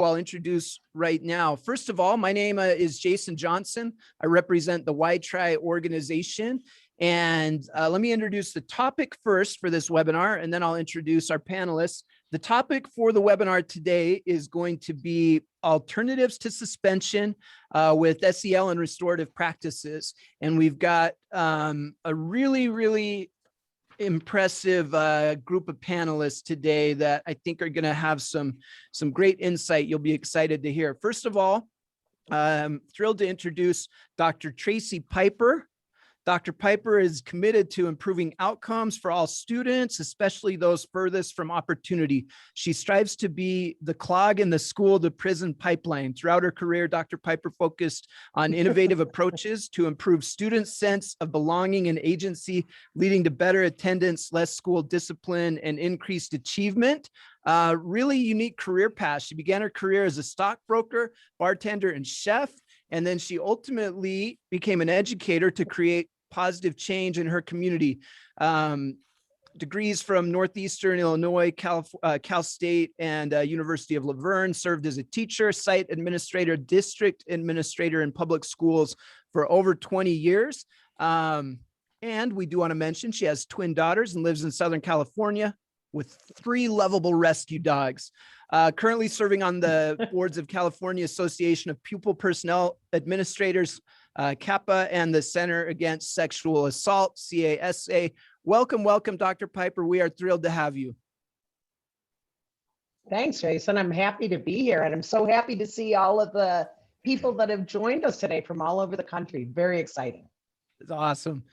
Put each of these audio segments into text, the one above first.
I'll introduce right now. First of all, my name is Jason Johnson. I represent the WhyTry organization. And let me introduce the topic first for this webinar, and then I'll introduce our panelists. The topic for the webinar today is going to be alternatives to suspension with SEL and restorative practices. And we've got a really impressive group of panelists today that I think are going to have some great insight you'll be excited to hear. First of all, I'm thrilled to introduce Dr. Tracy Piper. Dr. Piper is committed to improving outcomes for all students, especially those furthest from opportunity. She strives to be the clog in the school to prison pipeline. Throughout her career, Dr. Piper focused on innovative approaches to improve students' sense of belonging and agency, leading to better attendance, less school discipline, and increased achievement. Really unique career path. She began her career as a stockbroker, bartender, and chef. And then she ultimately became an educator to create positive change in her community. Degrees from Northeastern Illinois, Cal State, and University of La Verne, served as a teacher, site administrator, district administrator in public schools for over 20 years. And we do want to mention she has twin daughters and lives in Southern California with 3 lovable rescue dogs. Currently serving on the boards of California Association of Pupil Personnel Administrators, CAPA, and the Center Against Sexual Assault, CASA. Welcome, Dr. Piper. We are thrilled to have you. Thanks, Jason. I'm happy to be here, and I'm so happy to see all of the people that have joined us today from all over the country. Very exciting. It's awesome.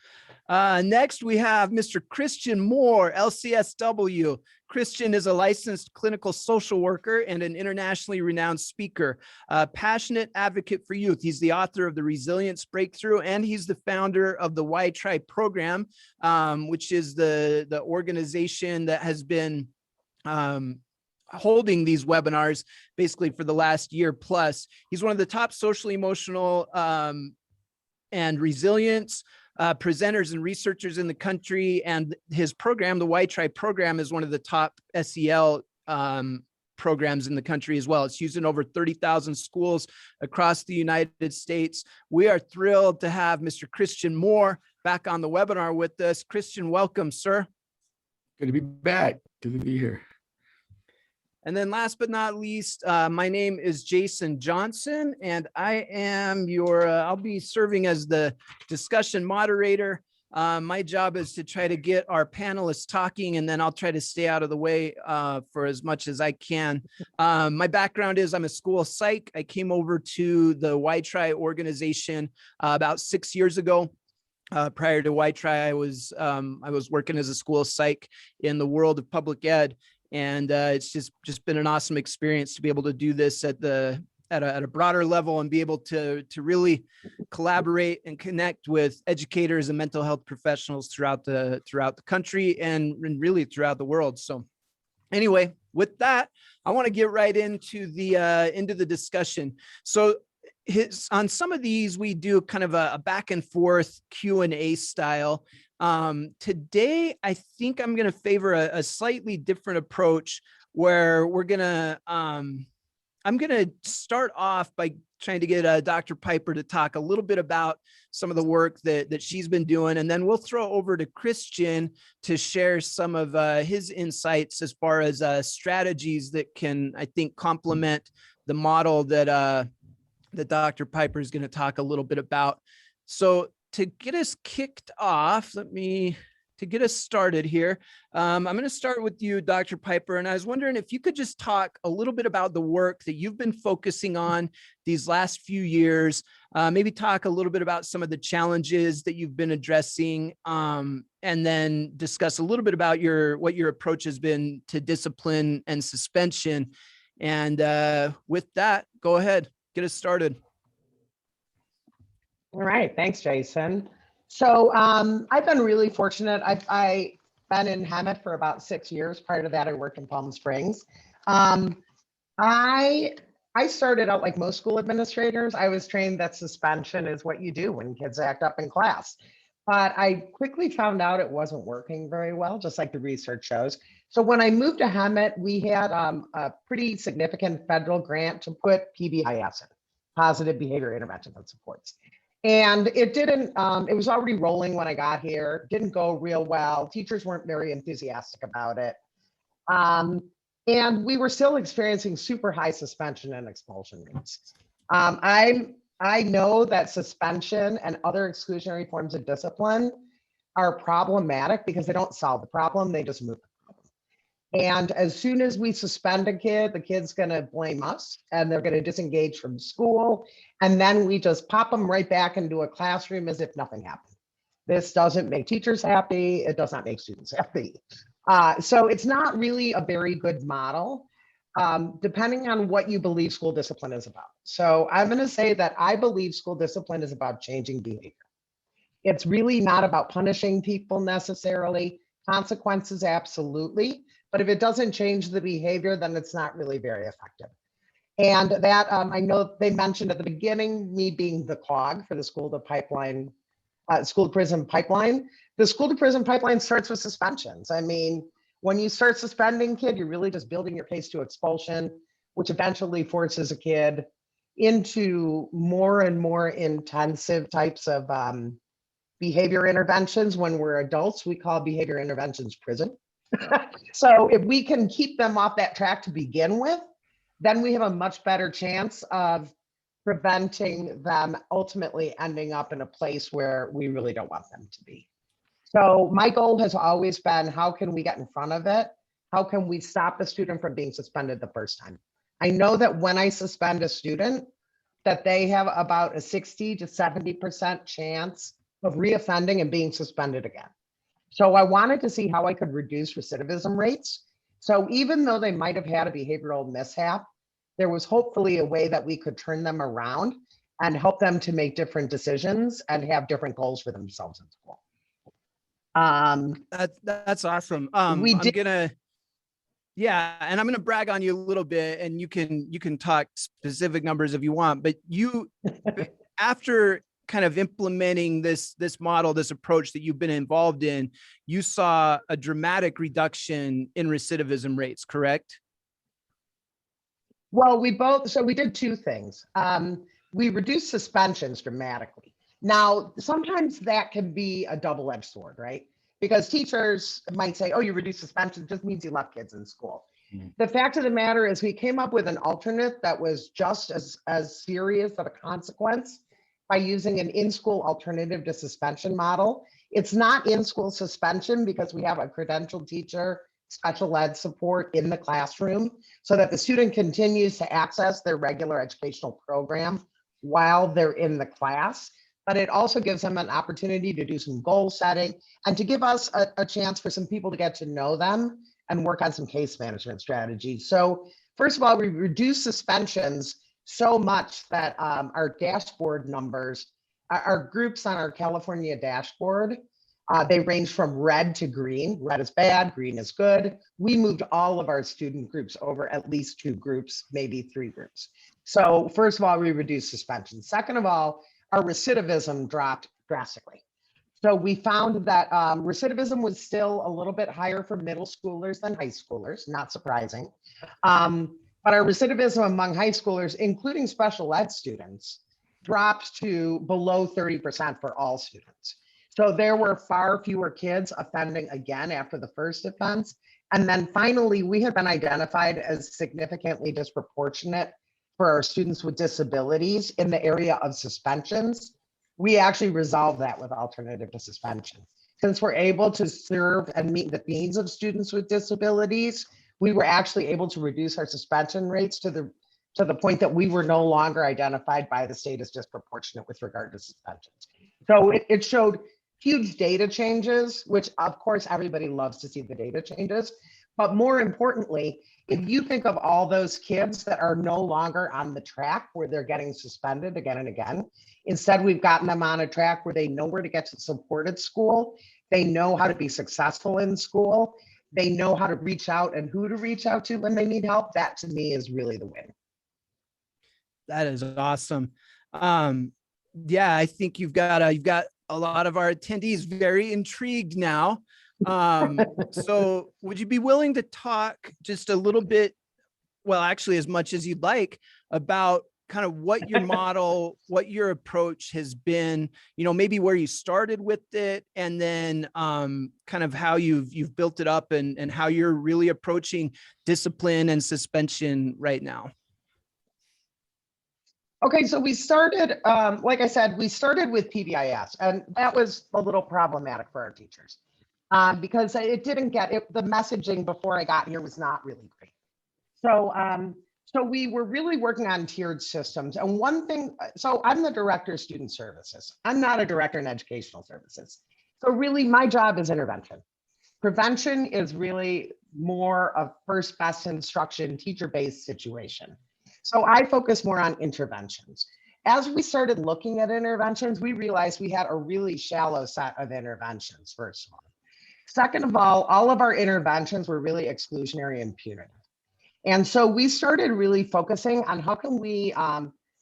Next, we have Mr. Christian Moore, Lcsw. Christian is a licensed clinical social worker and an internationally renowned speaker, a passionate advocate for youth. He's the author of the Resilience Breakthrough, and he's the founder of the WhyTry program, which is the organization that has been holding these webinars basically for the last year plus. He's one of the top social emotional and resilience presenters and researchers in the country, and his program, the WhyTry program, is one of the top SEL programs in the country as well. It's used in over 30,000 schools across the United States. We are thrilled to have Mr. Christian Moore back on the webinar with us. Christian, welcome, sir. Good to be back. Good to be here. And then last but not least, my name is Jason Johnson, and I am I'll be serving as the discussion moderator. My job is to try to get our panelists talking, and then I'll try to stay out of the way for as much as I can. My background is I'm a school psych. I came over to the WhyTry organization about 6 years ago. Prior to WhyTry, I was working as a school psych in the world of public ed. And it's just been an awesome experience to be able to do this at a broader level and be able to really collaborate and connect with educators and mental health professionals throughout the country and really throughout the world. So anyway, with that, I want to get right into the discussion. So on some of these, we do kind of a back and forth Q&A style. Today, I think I'm going to favor a slightly different approach where I'm going to start off by trying to get Dr. Piper to talk a little bit about some of the work that she's been doing. And then we'll throw over to Christian to share some of his insights as far as strategies that can, I think, complement the model that Dr. Piper is going to talk a little bit about. So to get us kicked off, to get us started here, I'm going to start with you, Dr. Piper, and I was wondering if you could just talk a little bit about the work that you've been focusing on these last few years, maybe talk a little bit about some of the challenges that you've been addressing, and then discuss a little bit about what your approach has been to discipline and suspension. And with that, go ahead, get us started. All right, thanks, Jason. So I've been really fortunate. I've been in Hemet for about 6 years. Prior to that, I worked in Palm Springs. I started out like most school administrators. I was trained that suspension is what you do when kids act up in class. But I quickly found out it wasn't working very well, just like the research shows. So when I moved to Hemet, we had a pretty significant federal grant to put PBIS in, positive behavior intervention and supports. And it didn't, it was already rolling when I got here, didn't go real well. Teachers weren't very enthusiastic about it. And we were still experiencing super high suspension and expulsion rates. I know that suspension and other exclusionary forms of discipline are problematic because they don't solve the problem, they just move the problem. And as soon as we suspend a kid, the kid's gonna blame us and they're gonna disengage from school. And then we just pop them right back into a classroom as if nothing happened. This doesn't make teachers happy, it does not make students happy. So it's not really a very good model, depending on what you believe school discipline is about. So I'm gonna say that I believe school discipline is about changing behavior. It's really not about punishing people necessarily. Consequences, absolutely. But if it doesn't change the behavior, then it's not really very effective. And that I know they mentioned at the beginning, me being the clog for the school to pipeline, school to prison pipeline. The school to prison pipeline starts with suspensions. I mean, when you start suspending kid, you're really just building your case to expulsion, which eventually forces a kid into more and more intensive types of behavior interventions. When we're adults, we call behavior interventions prison. So if we can keep them off that track to begin with, then we have a much better chance of preventing them ultimately ending up in a place where we really don't want them to be. So my goal has always been, how can we get in front of it? How can we stop the student from being suspended the first time? I know that when I suspend a student, that they have about a 60 to 70% chance of reoffending and being suspended again. So I wanted to see how I could reduce recidivism rates. So even though they might have had a behavioral mishap, there was hopefully a way that we could turn them around and help them to make different decisions and have different goals for themselves in school. That's awesome. Yeah, and I'm gonna brag on you a little bit, and you can talk specific numbers if you want, but you after kind of implementing this model, this approach that you've been involved in, you saw a dramatic reduction in recidivism rates, correct? Well, we did two things. We reduced suspensions dramatically. Now, sometimes that can be a double-edged sword, right? Because teachers might say, oh, you reduce suspension, just means you left kids in school. Mm-hmm. The fact of the matter is we came up with an alternate that was just as serious of a consequence by using an in-school alternative to suspension model. It's not in-school suspension because we have a credentialed teacher, special ed support in the classroom so that the student continues to access their regular educational program while they're in the class. But it also gives them an opportunity to do some goal setting and to give us a chance for some people to get to know them and work on some case management strategies. So first of all, we reduce suspensions so much that our dashboard numbers, our groups on our California dashboard, they range from red to green. Red is bad, green is good. We moved all of our student groups over at least 2 groups, maybe 3 groups. So first of all, we reduced suspension. Second of all, our recidivism dropped drastically. So we found that recidivism was still a little bit higher for middle schoolers than high schoolers, not surprising. But our recidivism among high schoolers, including special ed students, dropped to below 30% for all students. So there were far fewer kids offending again after the first offense. And then finally, we have been identified as significantly disproportionate for our students with disabilities in the area of suspensions. We actually resolved that with alternative to suspension. Since we're able to serve and meet the needs of students with disabilities, we were actually able to reduce our suspension rates to the point that we were no longer identified by the state as disproportionate with regard to suspensions. So it showed huge data changes, which of course everybody loves to see the data changes. But more importantly, if you think of all those kids that are no longer on the track where they're getting suspended again and again, instead we've gotten them on a track where they know where to get to support at school, they know how to be successful in school, they know how to reach out and who to reach out to when they need help. That to me is really the win. That is awesome. Yeah, I think you've got a lot of our attendees very intrigued now. So would you be willing to talk just a little bit, well, actually as much as you'd like, about kind of what your model, what your approach has been, maybe where you started with it, and then kind of how you've built it up and how you're really approaching discipline and suspension right now. Okay, so we started, like I said, we started with PBIS, and that was a little problematic for our teachers because it didn't get it. The messaging before I got here was not really great. So we were really working on tiered systems. And one thing, so I'm the director of student services. I'm not a director in educational services. So really my job is intervention. Prevention is really more of first best instruction, teacher-based situation. So I focus more on interventions. As we started looking at interventions, we realized we had a really shallow set of interventions, first of all. Second of all of our interventions were really exclusionary and punitive. And so we started really focusing on how can we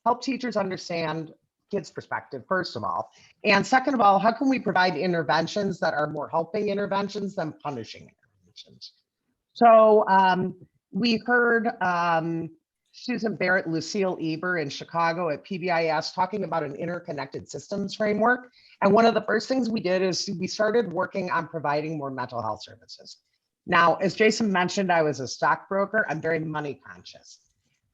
help teachers understand kids' perspective, first of all. And second of all, how can we provide interventions that are more helping interventions than punishing interventions? So we heard Susan Barrett, Lucille Eber in Chicago at PBIS talking about an interconnected systems framework. And one of the first things we did is we started working on providing more mental health services. Now, as Jason mentioned, I was a stockbroker. I'm very money conscious.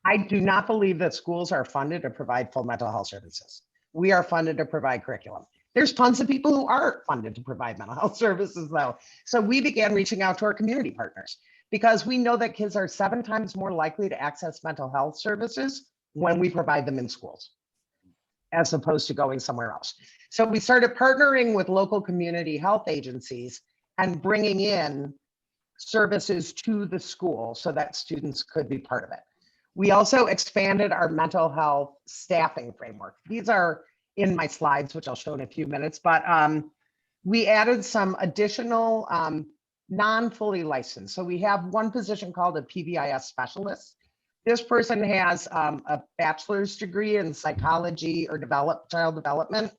I do not believe that schools are funded to provide full mental health services. We are funded to provide curriculum. There's tons of people who aren't funded to provide mental health services though. So we began reaching out to our community partners because we know that kids are 7 times more likely to access mental health services when we provide them in schools, as opposed to going somewhere else. So we started partnering with local community health agencies and bringing in services to the school so that students could be part of it. We also expanded our mental health staffing framework. These are in my slides, which I'll show in a few minutes, but we added some additional non-fully licensed. So we have one position called a PBIS specialist. This person has a bachelor's degree in psychology or child development,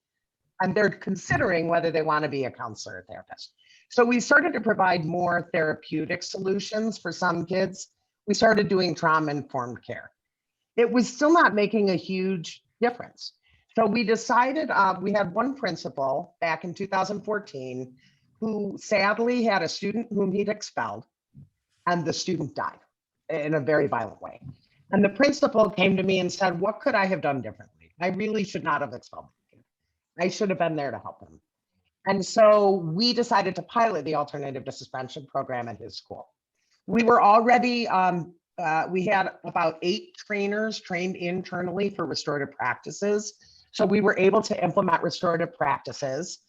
and they're considering whether they want to be a counselor or therapist. So we started to provide more therapeutic solutions for some kids. We started doing trauma-informed care. It was still not making a huge difference. So we decided, we had one principal back in 2014 who sadly had a student whom he'd expelled, and the student died in a very violent way. And the principal came to me and said, what could I have done differently? I really should not have expelled the kid. I should have been there to help him. And so we decided to pilot the alternative to suspension program at his school. We were already, we had about 8 trainers trained internally for restorative practices. So we were able to implement restorative practices.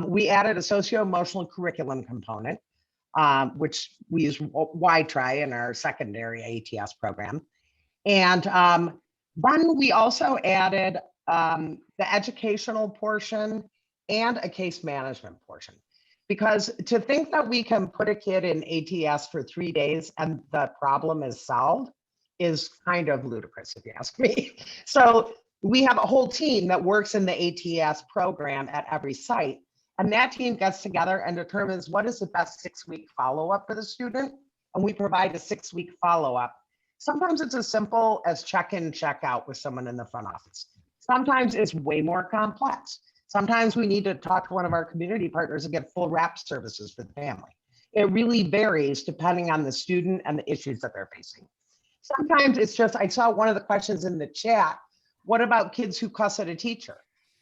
We added a socio-emotional curriculum component, which we use WhyTry in our secondary ATS program. And then we also added the educational portion and a case management portion. Because to think that we can put a kid in ATS for 3 days and the problem is solved is kind of ludicrous, if you ask me. So we have a whole team that works in the ATS program at every site. And that team gets together and determines what is the best 6-week follow-up for the student. And we provide a 6-week follow-up. Sometimes it's as simple as check in, check out with someone in the front office. Sometimes it's way more complex. Sometimes we need to talk to one of our community partners and get full wrap services for the family. It really varies depending on the student and the issues that they're facing. Sometimes it's just, I saw one of the questions in the chat, what about kids who cuss at a teacher?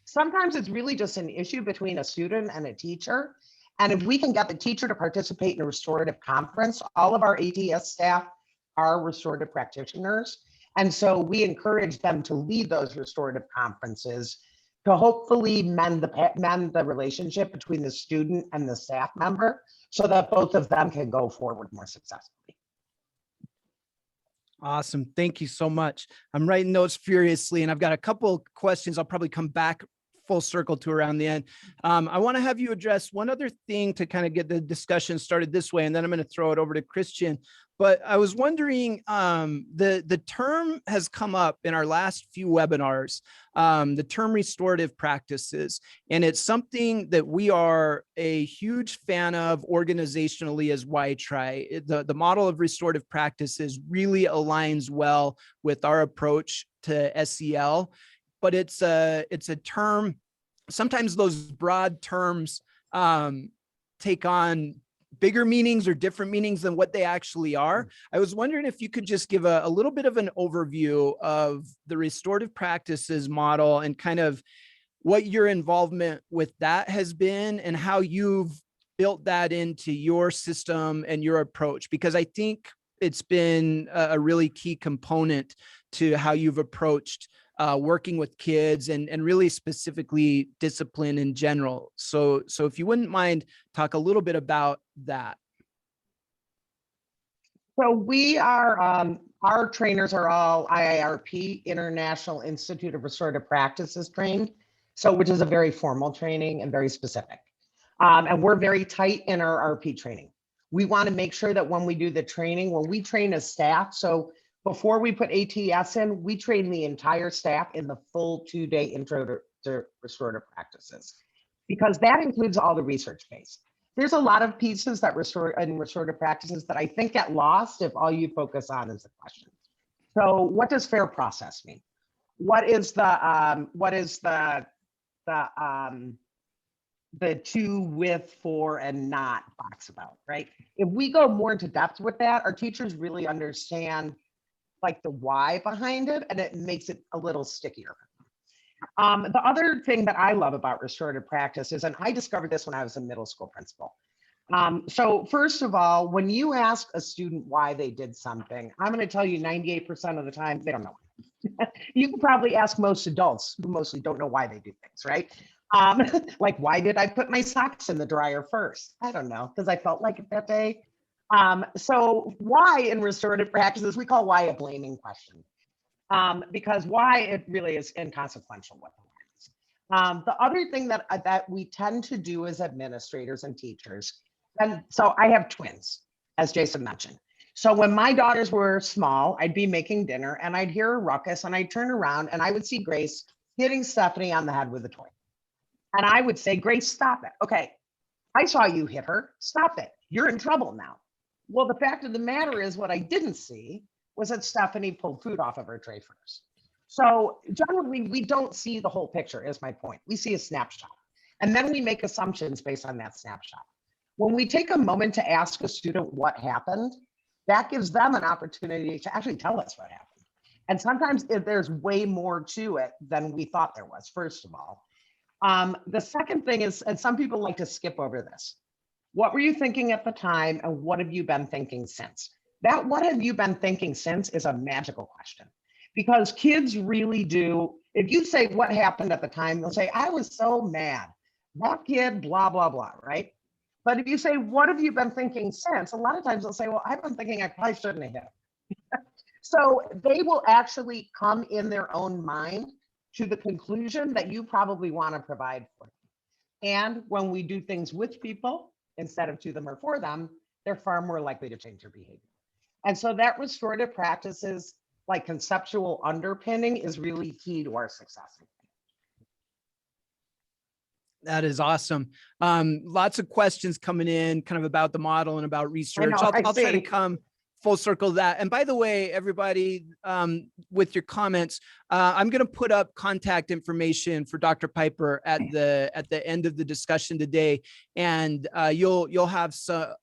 Sometimes it's really just an issue between a student and a teacher. And if we can get the teacher to participate in a restorative conference, all of our ATS staff are restorative practitioners. And so we encourage them to lead those restorative conferences to hopefully mend the relationship between the student and the staff member so that both of them can go forward more successfully. Awesome. Thank you so much. I'm writing notes furiously, and I've got a couple questions I'll probably come back full circle to around the end. I want to have you address one other thing to kind of get the discussion started this way, and then I'm going to throw it over to Christian. But I was wondering, the term has come up in our last few webinars, the term restorative practices, and it's something that we are a huge fan of organizationally as WhyTry. The model of restorative practices really aligns well with our approach to SEL, but it's a term. Sometimes those broad terms take on bigger meanings or different meanings than what they actually are. I was wondering if you could just give a little bit of an overview of the restorative practices model and kind of what your involvement with that has been and how you've built that into your system and your approach, because I think it's been a really key component to how you've approached working with kids and really specifically discipline in general. So if you wouldn't mind, talk a little bit about that. So we are, our trainers are all IIRP, International Institute of Restorative Practices trained, so which is a very formal training and very specific. And we're very tight in our RP training. We want to make sure that when we do the training, when we train as staff, so before we put ATS in, we train the entire staff in the full 2-day intro to restorative practices, because that includes all the research base. There's a lot of pieces that restorative practices that I think get lost if all you focus on is the question. So what does fair process mean? What is the to, with, for, and not box about, right? If we go more into depth with that, our teachers really understand like the why behind it, and it makes it a little stickier. The other thing that I love about restorative practice is, and I discovered this when I was a middle school principal. So first of all, when you ask a student why they did something, I'm going to tell you 98% of the time, they don't know. You can probably ask most adults who mostly don't know why they do things, right? Like, why did I put my socks in the dryer first? I don't know, because I felt like it that day. So why in restorative practices, we call why a blaming question. Because why it really is inconsequential what the why is. The other thing that we tend to do as administrators and teachers, and so I have twins, as Jason mentioned. So when my daughters were small, I'd be making dinner and I'd hear a ruckus and I'd turn around and I would see Grace hitting Stephanie on the head with a toy. And I would say, Grace, stop it. Okay, I saw you hit her. Stop it. You're in trouble now. Well, the fact of the matter is what I didn't see was that Stephanie pulled food off of her tray first. So generally, we don't see the whole picture, is my point. We see a snapshot. And then we make assumptions based on that snapshot. When we take a moment to ask a student what happened, that gives them an opportunity to actually tell us what happened. And sometimes there's way more to it than we thought there was, first of all. The second thing is, and some people like to skip over this, what were you thinking at the time and what have you been thinking since? That what have you been thinking since is a magical question, because kids really do. If you say what happened at the time, they'll say, I was so mad. That kid, blah, blah, blah, right? But if you say, what have you been thinking since? A lot of times they'll say, well, I've been thinking I probably shouldn't have hit him. So they will actually come in their own mind to the conclusion that you probably want to provide for them. And when we do things with people, instead of to them or for them, they're far more likely to change their behavior. And so that restorative practices, like conceptual underpinning, is really key to our success. That is awesome. Lots of questions coming in kind of about the model and about research. I'll try to come full circle that. And by the way, everybody, with your comments, I'm going to put up contact information for Dr. Piper at the end of the discussion today, and you'll have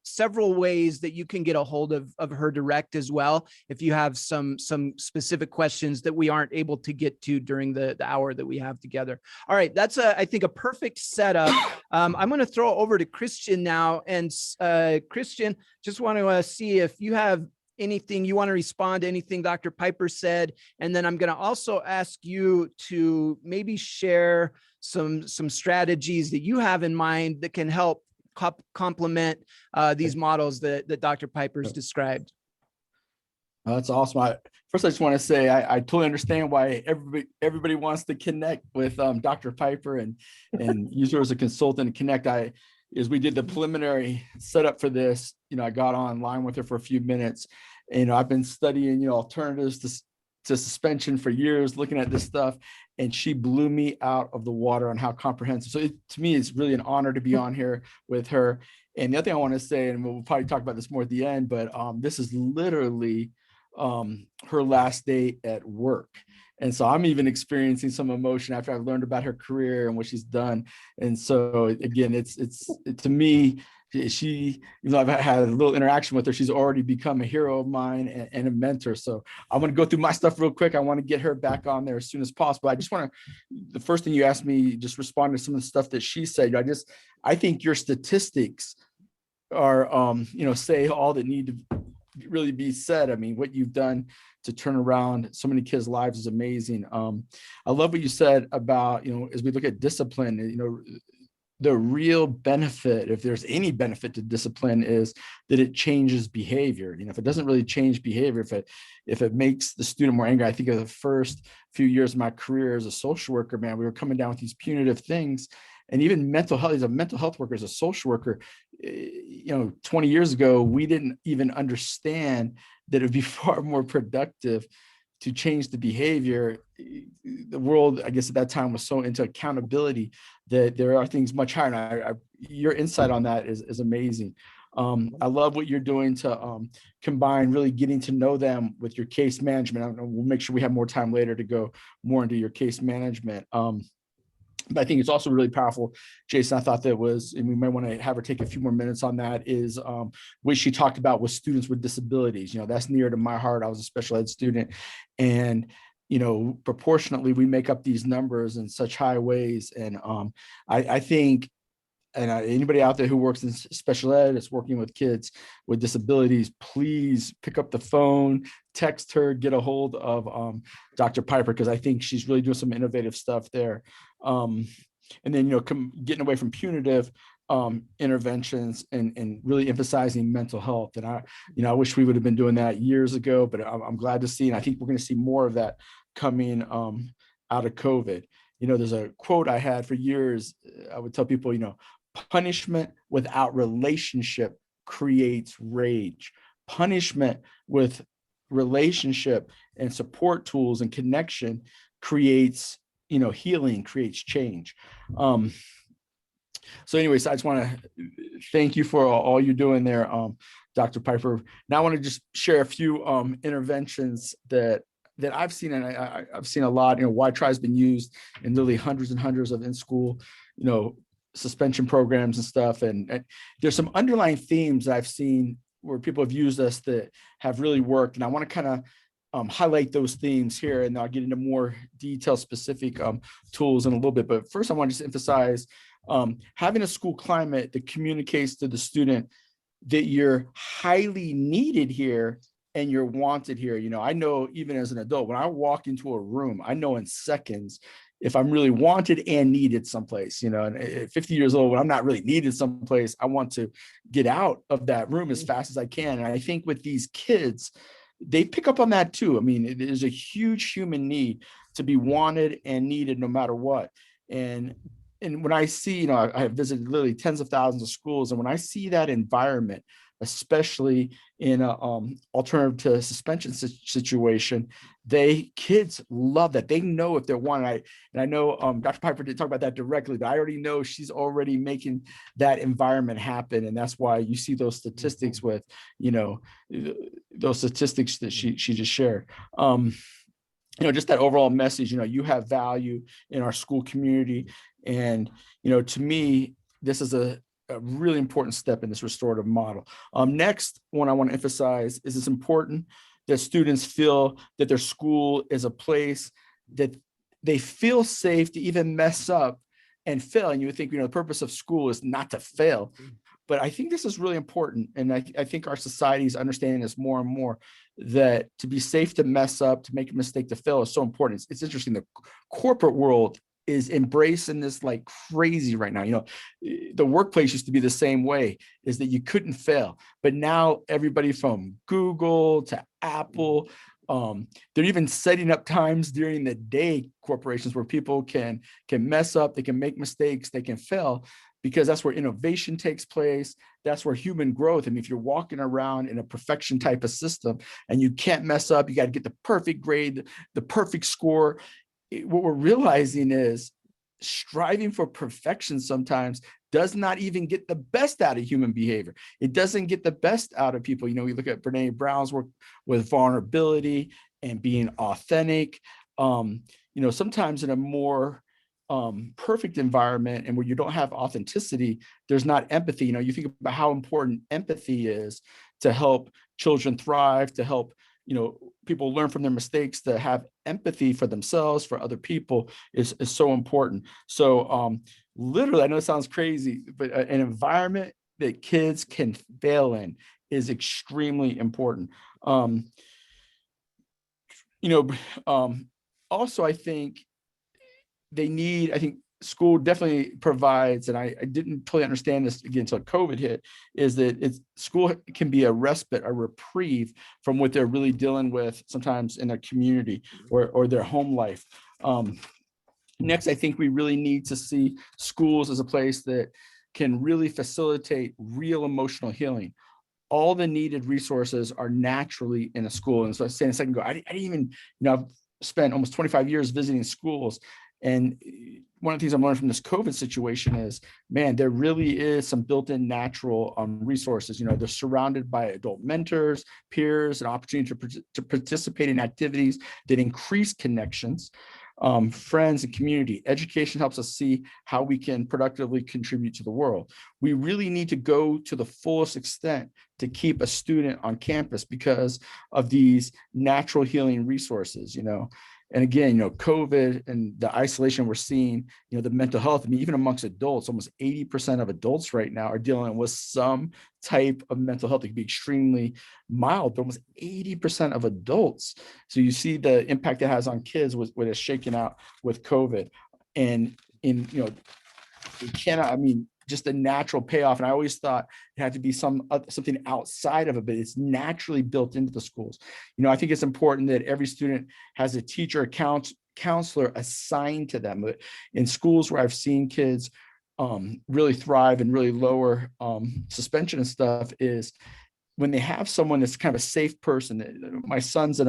several ways that you can get a hold of her direct as well if you have some specific questions that we aren't able to get to during the hour that we have together. All right, that's I think a perfect setup. I'm going to throw it over to Christian now, and Christian, just want to see if you have anything you want to respond to anything Dr. Piper said, and then I'm going to also ask you to maybe share some strategies that you have in mind that can help complement these models that Dr. Piper's described. That's awesome. First, I just want to say I totally understand why everybody wants to connect with Dr. Piper and use her as a consultant and connect. As we did the preliminary setup for this, I got online with her for a few minutes. And, I've been studying, alternatives to suspension for years, looking at this stuff, and she blew me out of the water on how comprehensive. So to me, it's really an honor to be on here with her. And the other thing I want to say, and we'll probably talk about this more at the end, but this is literally her last day at work. And so I'm even experiencing some emotion after I've learned about her career and what she's done. And so again, it's to me, she, I've had a little interaction with her. She's already become a hero of mine and a mentor. So I'm going to go through my stuff real quick. I want to get her back on there as soon as possible. I just want to, the first thing you asked me, just respond to some of the stuff that she said. I think your statistics are, say all that need to really be said. I mean, what you've done to turn around so many kids' lives is amazing. I love what you said about, as we look at discipline, the real benefit, if there's any benefit to discipline, is that it changes behavior. If it doesn't really change behavior, if it makes the student more angry. I think of the first few years of my career as a social worker, man, we were coming down with these punitive things. And even mental health, as a mental health worker, as a social worker, 20 years ago, we didn't even understand that it would be far more productive to change the behavior. The world, I guess at that time, was so into accountability that there are things much higher. And your insight on that is amazing. I love what you're doing to combine really getting to know them with your case management. We'll make sure we have more time later to go more into your case management. But I think it's also really powerful, Jason. I thought that was, and we might want to have her take a few more minutes on that, is what she talked about with students with disabilities. That's near to my heart. I was a special ed student, and proportionately we make up these numbers in such high ways. And I think, and anybody out there who works in special ed, is working with kids with disabilities, please pick up the phone, text her, get a hold of Dr. Piper, because I think she's really doing some innovative stuff there. And then, getting away from punitive interventions and really emphasizing mental health. And I wish we would have been doing that years ago, but I'm glad to see, and I think we're going to see more of that coming out of COVID. There's a quote I had for years. I would tell people, punishment without relationship creates rage. Punishment with relationship and support tools and connection creates, healing, creates change. So anyways, I just want to thank you for all you're doing there, Dr. Piper. Now I want to just share a few interventions that I've seen, and I've seen a lot. WhyTry has been used in literally hundreds and hundreds of in-school, suspension programs and stuff. And there's some underlying themes that I've seen where people have used us that have really worked. And I want to kind of highlight those themes here, and I'll get into more detailed specific tools in a little bit. But first, I want to just emphasize having a school climate that communicates to the student that you're highly needed here and you're wanted here. I know even as an adult, when I walk into a room, I know in seconds if I'm really wanted and needed someplace. And at 50 years old, when I'm not really needed someplace, I want to get out of that room as fast as I can. And I think with these kids, they pick up on that too. I mean, it is a huge human need to be wanted and needed no matter what. And when I see, I have visited literally tens of thousands of schools, and when I see that environment, especially in a alternative to suspension situation, kids love that. They know if they're wanted. And I know Dr. Piper didn't talk about that directly, but I already know she's already making that environment happen. And that's why you see those statistics with, those statistics that she just shared. Just that overall message, you have value in our school community. And, to me, this is a really important step in this restorative model. Next one I want to emphasize is it's important that students feel that their school is a place that they feel safe to even mess up and fail. And you would think, the purpose of school is not to fail. But I think this is really important. And I think our society is understanding this more and more, that to be safe to mess up, to make a mistake, to fail is so important. It's interesting. The corporate world is embracing this like crazy right now. The workplace used to be the same way, is that you couldn't fail. But now everybody from Google to Apple, They're even setting up times during the day, corporations, where people can mess up, they can make mistakes, they can fail, because that's where innovation takes place. That's where human growth. I mean, if you're walking around in a perfection type of system and you can't mess up, you got to get the perfect grade, the perfect score. What we're realizing is striving for perfection sometimes does not even get the best out of human behavior. It doesn't get the best out of people. You know, we look at Brene Brown's work with vulnerability and being authentic. You know, sometimes in a more perfect environment and where you don't have authenticity, there's not empathy. You know, you think about how important empathy is to help children thrive, to help, you know, people learn from their mistakes. To have empathy for themselves, for other people is so important. So literally, I know it sounds crazy, but an environment that kids can fail in is extremely important. You know, also, I think school definitely provides, and I didn't totally understand this again until COVID hit, is that school can be a respite, a reprieve from what they're really dealing with sometimes in their community or their home life. Next, I think we really need to see schools as a place that can really facilitate real emotional healing. All the needed resources are naturally in a school. And so I was saying a second ago, I didn't even, you know, I've spent almost 25 years visiting schools. And one of the things I'm learning from this COVID situation is, man, there really is some built-in natural resources. You know, they're surrounded by adult mentors, peers, and opportunity to participate in activities that increase connections, friends, and community. Education helps us see how we can productively contribute to the world. We really need to go to the fullest extent to keep a student on campus because of these natural healing resources, you know. And again, you know, COVID and the isolation we're seeing, you know, the mental health, I mean, even amongst adults, almost 80% of adults right now are dealing with some type of mental health. It can be extremely mild, but almost 80% of adults. So you see the impact it has on kids with what is shaken out with COVID. And you know, it cannot, I mean, just a natural payoff. And I always thought it had to be something outside of it, but it's naturally built into the schools. You know, I think it's important that every student has a teacher, counselor assigned to them. In schools where I've seen kids really thrive and really lower suspension and stuff is when they have someone that's kind of a safe person. My son's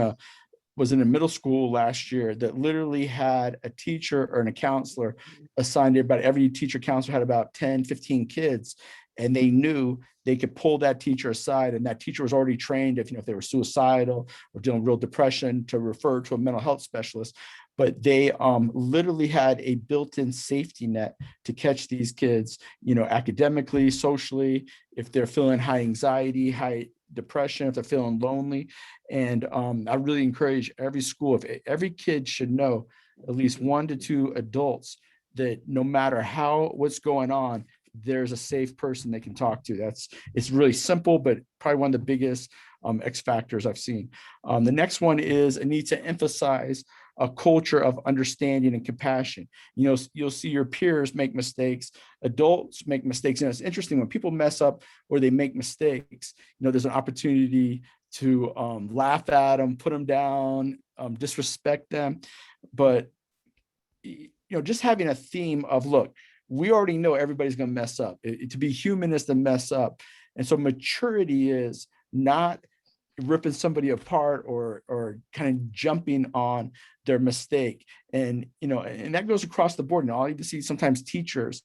was in a middle school last year that literally had a teacher or a counselor assigned to everybody. Every teacher counselor had about 10, 15 kids, and they knew they could pull that teacher aside, and that teacher was already trained if, you know, if they were suicidal or dealing with real depression, to refer to a mental health specialist. But they literally had a built-in safety net to catch these kids, you know, academically, socially, if they're feeling high anxiety, high depression, if they're feeling lonely. And I really encourage every school, if every kid should know at least 1 to 2 adults that no matter what's going on, there's a safe person they can talk to. It's really simple, but probably one of the biggest X factors I've seen. The next one is a need to emphasize a culture of understanding and compassion. You know, you'll see your peers make mistakes, adults make mistakes. And it's interesting when people mess up or they make mistakes, you know, there's an opportunity to laugh at them, put them down, disrespect them. But, you know, just having a theme of, look, we already know everybody's going to mess up. To be human is to mess up. And so maturity is not ripping somebody apart or kind of jumping on their mistake. And, you know, and that goes across the board. And all you can see sometimes teachers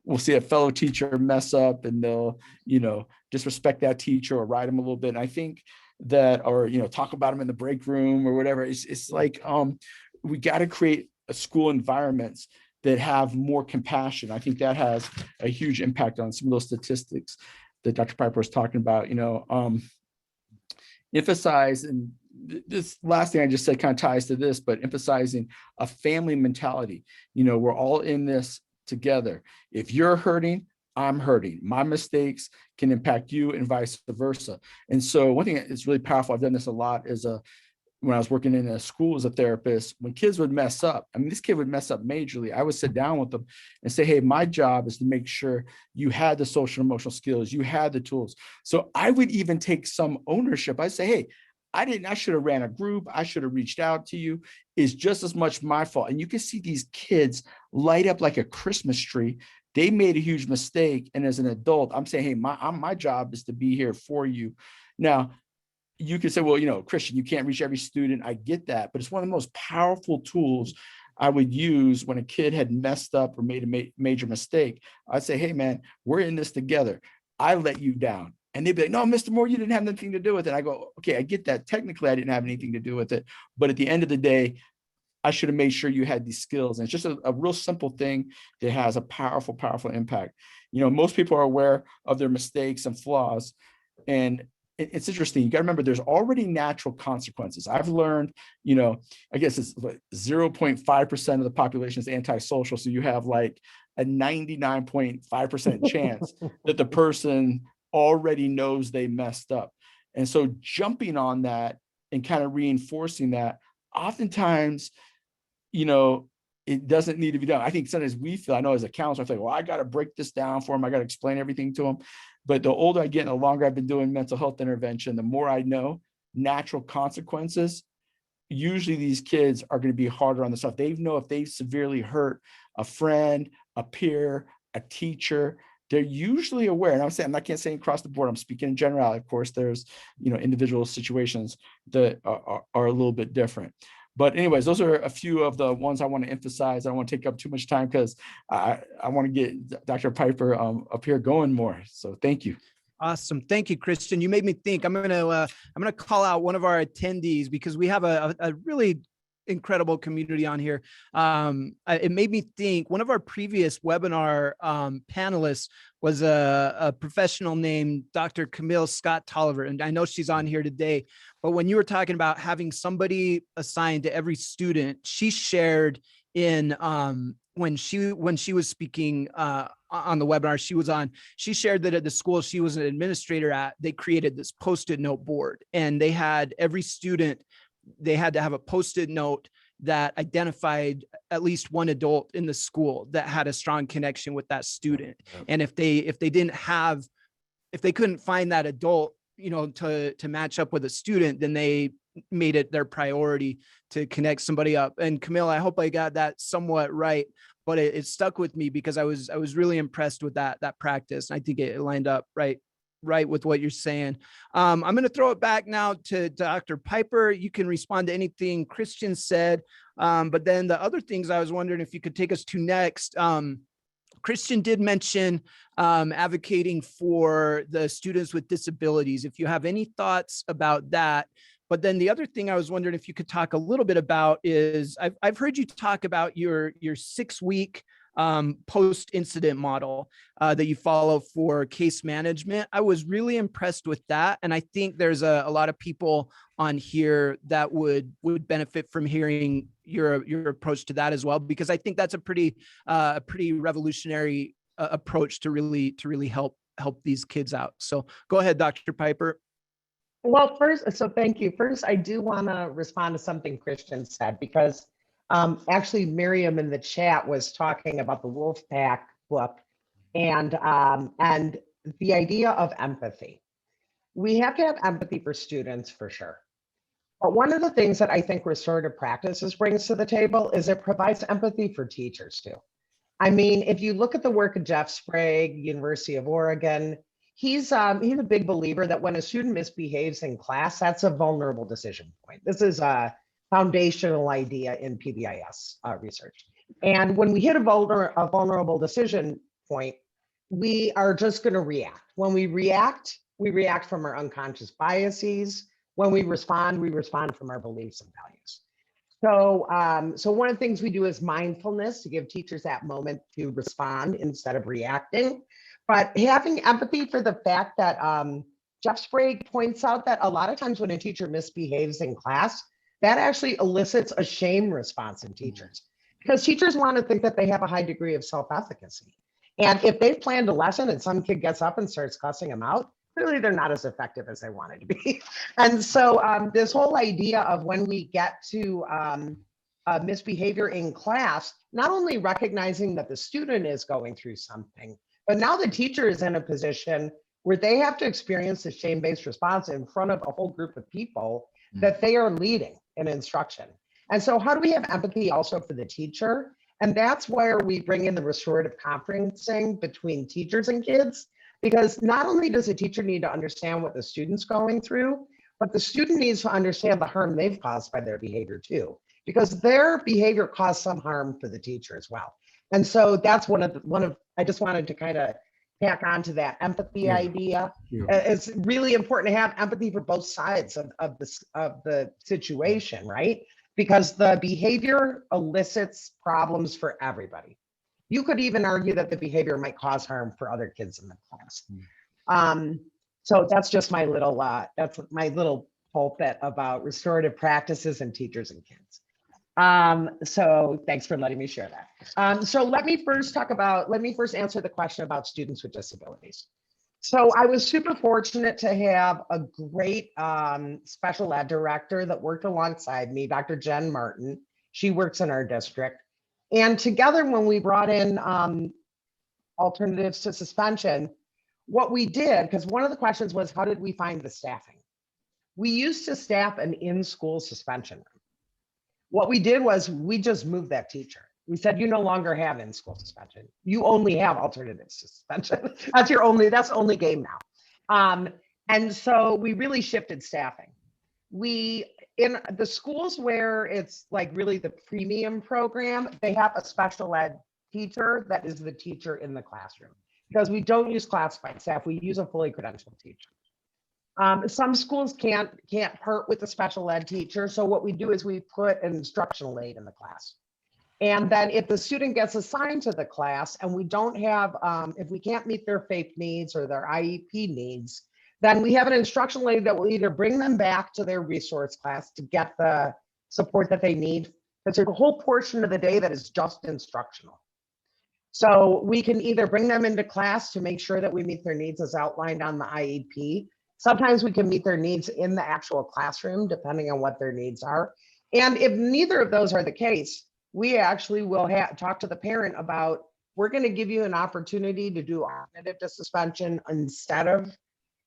will see a fellow teacher mess up and they'll, you know, disrespect that teacher or ride them a little bit. And I think that, or, you know, talk about them in the break room or whatever. It's like, we got to create a school environments that have more compassion. I think that has a huge impact on some of those statistics that Dr. Piper was talking about, you know, emphasize, and this last thing I just said kind of ties to this, but emphasizing a family mentality. You know, we're all in this together. If you're hurting, I'm hurting. My mistakes can impact you and vice versa. And so one thing that's really powerful, I've done this a lot, is when I was working in a school as a therapist, when kids would mess up, I mean, this kid would mess up majorly, I would sit down with them and say, hey, my job is to make sure you had the social emotional skills, you had the tools. So I would even take some ownership. I'd say, hey, I should have ran a group. I should have reached out to you, is just as much my fault. And you can see these kids light up like a Christmas tree. They made a huge mistake. And as an adult, I'm saying, hey, my job is to be here for you. Now, you could say, well, Christian, you can't reach every student. I get that, but it's one of the most powerful tools I would use when a kid had messed up or made a major mistake. I'd say, hey, man, we're in this together. I let you down. And they'd be like, no, Mr. Moore, you didn't have anything to do with it. I go, okay, I get that. Technically, I didn't have anything to do with it. But at the end of the day, I should have made sure you had these skills. And it's just a real simple thing that has a powerful, powerful impact. Most people are aware of their mistakes and flaws. And it's interesting. You got to remember, there's already natural consequences. I've learned, I guess it's like 0.5% of the population is antisocial. So you have like a 99.5% chance that the person already knows they messed up. And so jumping on that and kind of reinforcing that, oftentimes, it doesn't need to be done. I think sometimes we feel, I know as a counselor, I feel like, well, I got to break this down for them. I got to explain everything to them. But the older I get and the longer I've been doing mental health intervention, the more I know natural consequences. Usually these kids are going to be harder on themselves. They know if they severely hurt a friend, a peer, a teacher, they're usually aware. And I can't say across the board, I'm speaking in general. Of course, there's, individual situations that are a little bit different. But anyways, those are a few of the ones I want to emphasize. I don't want to take up too much time because I want to get Dr. Piper up here going more. So thank you. Awesome. Thank you, Christian. You made me think. I'm gonna call out one of our attendees because we have a really incredible community on here. It made me think. One of our previous webinar panelists was a professional named Dr. Camille Scott Tolliver, and I know she's on here today. But when you were talking about having somebody assigned to every student, she shared in when she was speaking on the webinar she was on, she shared that at the school she was an administrator at, they created this Post-it note board, and they had every student, they had to have a Post-it note that identified at least one adult in the school that had a strong connection with that student. And if they couldn't find that adult, to match up with a student, then they made it their priority to connect somebody up. And Camille, I hope I got that somewhat right, but it stuck with me because I was really impressed with that practice. I think it lined up right with what you're saying. I'm going to throw it back now to Dr. Piper. You can respond to anything Christian said, but then the other things I was wondering if you could take us to next. Christian did mention advocating for the students with disabilities. If you have any thoughts about that. But then the other thing I was wondering if you could talk a little bit about is I've heard you talk about your 6-week post-incident model that you follow for case management. I was really impressed with that. And I think there's a lot of people on here that would benefit from hearing your approach to that as well, because I think that's a pretty revolutionary approach to really help these kids out. So go ahead, Dr. Piper. Well, thank you. First, I do want to respond to something Christian said, because actually Miriam in the chat was talking about the Wolfpack book and the idea of empathy. We have to have empathy for students for sure. But one of the things that I think restorative practices brings to the table is it provides empathy for teachers too. I mean, if you look at the work of Jeff Sprague, University of Oregon, he's a big believer that when a student misbehaves in class, that's a vulnerable decision point. This is a foundational idea in PBIS research. And when we hit a vulnerable decision point, we are just going to react. When we react from our unconscious biases. When we respond from our beliefs and values. So one of the things we do is mindfulness to give teachers that moment to respond instead of reacting. But having empathy for the fact that Jeff Sprague points out that a lot of times when a teacher misbehaves in class, that actually elicits a shame response in teachers, because teachers want to think that they have a high degree of self-efficacy. And if they've planned a lesson and some kid gets up and starts cussing them out, clearly they're not as effective as they wanted to be. And so this whole idea of when we get to misbehavior in class, not only recognizing that the student is going through something, but now the teacher is in a position where they have to experience the shame-based response in front of a whole group of people that they are leading in instruction. And so how do we have empathy also for the teacher? And that's where we bring in the restorative conferencing between teachers and kids, because not only does the teacher need to understand what the student's going through, but the student needs to understand the harm they've caused by their behavior too, because their behavior caused some harm for the teacher as well. And so that's I just wanted to kind of tack on to that empathy idea. It's really important to have empathy for both sides of the situation, right? Because the behavior elicits problems for everybody. You could even argue that the behavior might cause harm for other kids in the class. So that's just my little pulpit about restorative practices and teachers and kids. So thanks for letting me share that. So let me first answer the question about students with disabilities. So I was super fortunate to have a great special ed director that worked alongside me, Dr. Jen Martin. She works in our district. And together, when we brought in alternatives to suspension, what we did, because one of the questions was, how did we find the staffing? We used to staff an in-school suspension room. What we did was we just moved that teacher. We said, you no longer have in-school suspension. You only have alternative suspension. That's the only game now. And so we really shifted staffing. In the schools where it's like really the premium program, they have a special ed teacher that is the teacher in the classroom, because we don't use classified staff. We use a fully credentialed teacher. Some schools can't part with the special ed teacher. So what we do is we put an instructional aide in the class. And then if the student gets assigned to the class and we don't have, if we can't meet their FAPE needs or their IEP needs, then we have an instructional aide that will either bring them back to their resource class to get the support that they need. Because there's a whole portion of the day that is just instructional. So we can either bring them into class to make sure that we meet their needs as outlined on the IEP. Sometimes we can meet their needs in the actual classroom, depending on what their needs are. And if neither of those are the case, we actually will talk to the parent about, we're going to give you an opportunity to do alternative to suspension instead of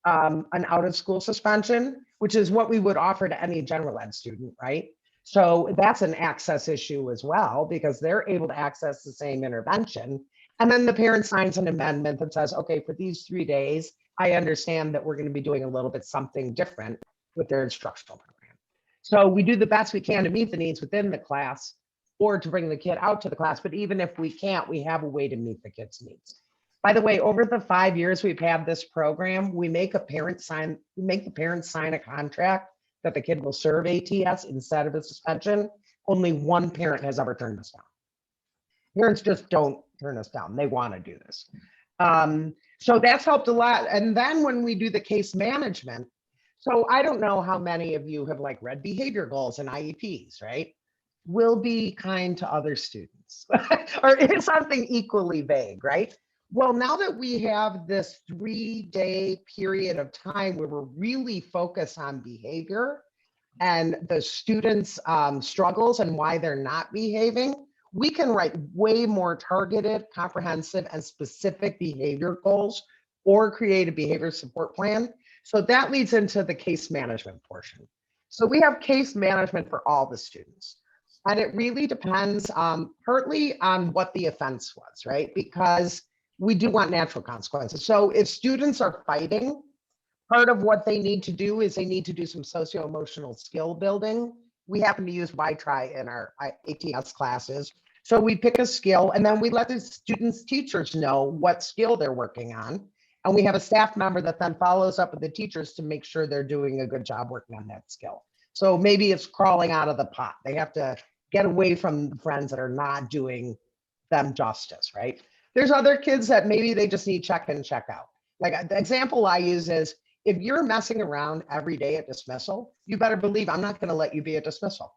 an out of school suspension, which is what we would offer to any general ed student, right? So that's an access issue as well, because they're able to access the same intervention. And then the parent signs an amendment that says, okay, for these 3 days, I understand that we're going to be doing a little bit something different with their instructional program. So we do the best we can to meet the needs within the class or to bring the kid out to the class. But even if we can't, we have a way to meet the kid's needs. By the way, over the 5 years we've had this program, we make the parents sign a contract that the kid will serve ATS instead of a suspension. Only one parent has ever turned us down. Parents just don't turn us down. They want to do this. So that's helped a lot. And then when we do the case management, so I don't know how many of you have like read behavior goals and IEPs, right? Will be kind to other students or it's something equally vague, right? Well, now that we have this 3-day period of time where we're really focused on behavior and the students' struggles and why they're not behaving, we can write way more targeted, comprehensive, and specific behavior goals or create a behavior support plan. So that leads into the case management portion. So we have case management for all the students. And it really depends partly on what the offense was, right? Because we do want natural consequences. So if students are fighting, part of what they need to do is they need to do some socio-emotional skill building. We happen to use WhyTry in our ATS classes. So we pick a skill and then we let the students' teachers know what skill they're working on. And we have a staff member that then follows up with the teachers to make sure they're doing a good job working on that skill. So maybe it's crawling out of the pot. They have to get away from the friends that are not doing them justice, right? There's other kids that maybe they just need check in, check out. Like the example I use is, if you're messing around every day at dismissal, you better believe I'm not going to let you be at dismissal.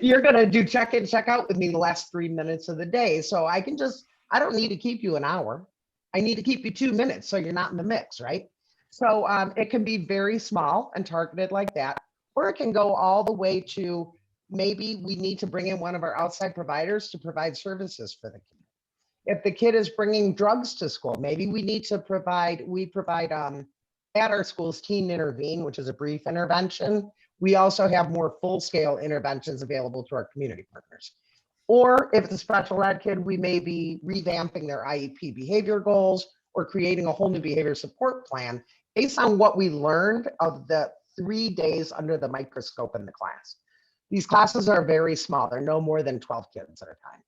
You're going to do check in, check out with me the last 3 minutes of the day. So I don't need to keep you an hour. I need to keep you 2 minutes so you're not in the mix, right? So it can be very small and targeted like that, or it can go all the way to maybe we need to bring in one of our outside providers to provide services for the kid. If the kid is bringing drugs to school, maybe we need to provide at our schools Teen Intervene, which is a brief intervention We also have more full-scale interventions available to our community partners. Or if it's a special ed kid, we may be revamping their IEP behavior goals or creating a whole new behavior support plan based on what we learned of the 3 days under the microscope in the class. These classes are very small. They're no more than 12 kids at a time.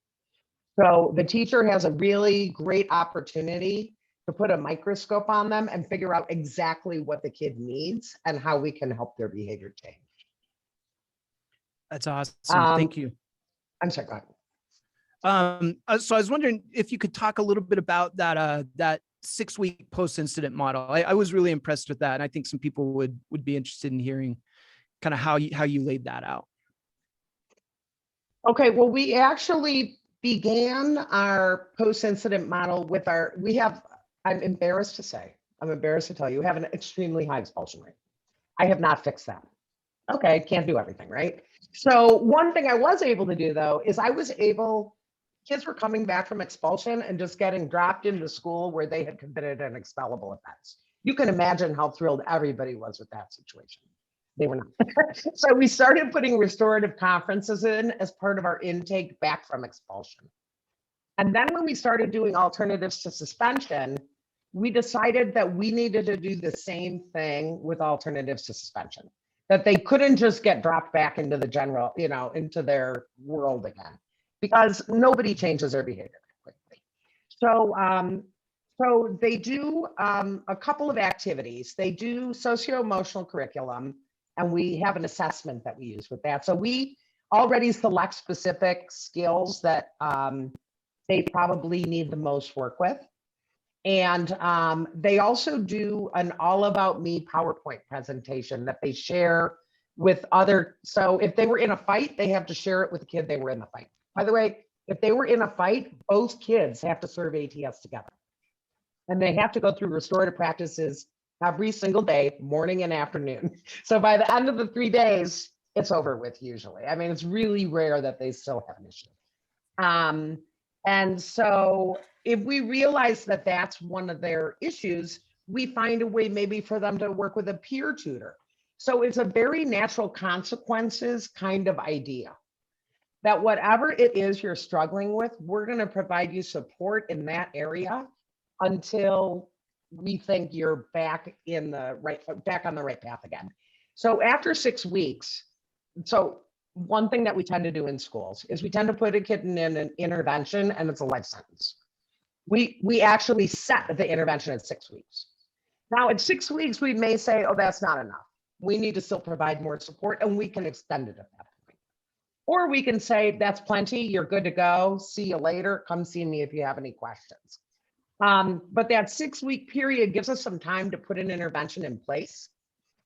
So the teacher has a really great opportunity to put a microscope on them and figure out exactly what the kid needs and how we can help their behavior change. That's awesome. Thank you. I'm sorry, go ahead. So I was wondering if you could talk a little bit about that 6-week post-incident model. I was really impressed with that. And I think some people would be interested in hearing kind of how you laid that out. Okay, well, we actually began our post-incident model with I'm embarrassed to tell you, we have an extremely high expulsion rate. I have not fixed that. Okay, can't do everything, right? So one thing I was able to do though, is kids were coming back from expulsion and just getting dropped into school where they had committed an expellable offense. You can imagine how thrilled everybody was with that situation. They were not. So we started putting restorative conferences in as part of our intake back from expulsion. And then when we started doing alternatives to suspension, we decided that we needed to do the same thing with alternatives to suspension, that they couldn't just get dropped back into the general, into their world again, because nobody changes their behavior quickly. So they do a couple of activities. They do socio-emotional curriculum, and we have an assessment that we use with that. So we already select specific skills that they probably need the most work with. And they also do an all about me PowerPoint presentation that they share with so if they were in a fight, they have to share it with the kid they were in the fight. By the way, if they were in a fight, both kids have to serve ATS together. And they have to go through restorative practices every single day, morning and afternoon. So by the end of the 3 days, it's over with usually. I mean, it's really rare that they still have an issue. And so if we realize that that's one of their issues, we find a way maybe for them to work with a peer tutor. So it's a very natural consequences kind of idea that whatever it is you're struggling with, we're going to provide you support in that area until we think you're back on the right path again. So after 6 weeks, so one thing that we tend to do in schools is we tend to put a kid in an intervention and it's a life sentence. We actually set the intervention at 6 weeks. Now at 6 weeks, we may say, oh, that's not enough. We need to still provide more support and we can extend it at that point. Or we can say, that's plenty, you're good to go. See you later. Come see me if you have any questions. But that 6-week period gives us some time to put an intervention in place.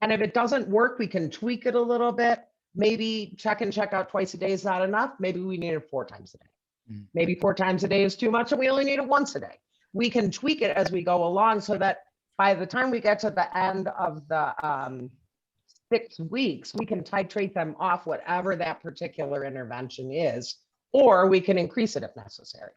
And if it doesn't work, we can tweak it a little bit. Maybe check in, check out twice a day is not enough. Maybe we need it 4 times a day. Maybe 4 times a day is too much and we only need it once a day. We can tweak it as we go along so that by the time we get to the end of the 6 weeks, we can titrate them off whatever that particular intervention is, or we can increase it if necessary.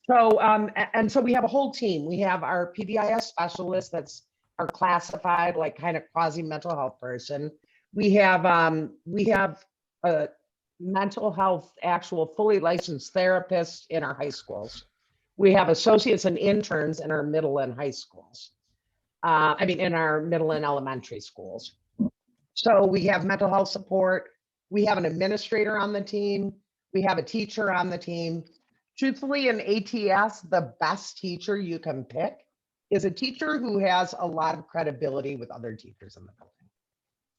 So, and so we have a whole team. We have our PBIS specialist that's our classified, like kind of quasi mental health person. We have a mental health, actual fully licensed therapist in our high schools. We have associates and interns in our middle and high schools. In our middle and elementary schools. So we have mental health support. We have an administrator on the team. We have a teacher on the team. Truthfully, in ATS, the best teacher you can pick is a teacher who has a lot of credibility with other teachers in the building.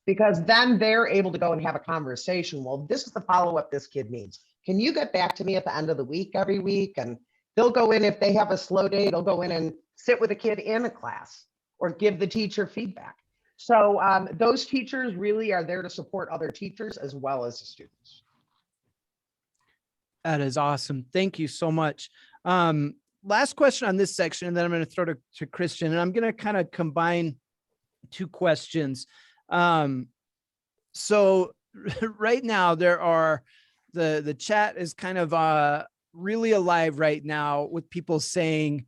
Because then they're able to go and have a conversation. Well, this is the follow-up this kid needs. Can you get back to me at the end of the week every week? And they'll go in, if they have a slow day, they'll go in and sit with a kid in a class or give the teacher feedback. So those teachers really are there to support other teachers as well as the students. That is awesome. Thank you so much. Last question on this section, and then I'm going to throw to Christian, and I'm going to kind of combine 2 questions. So right now there are the chat is kind of really alive right now with people saying,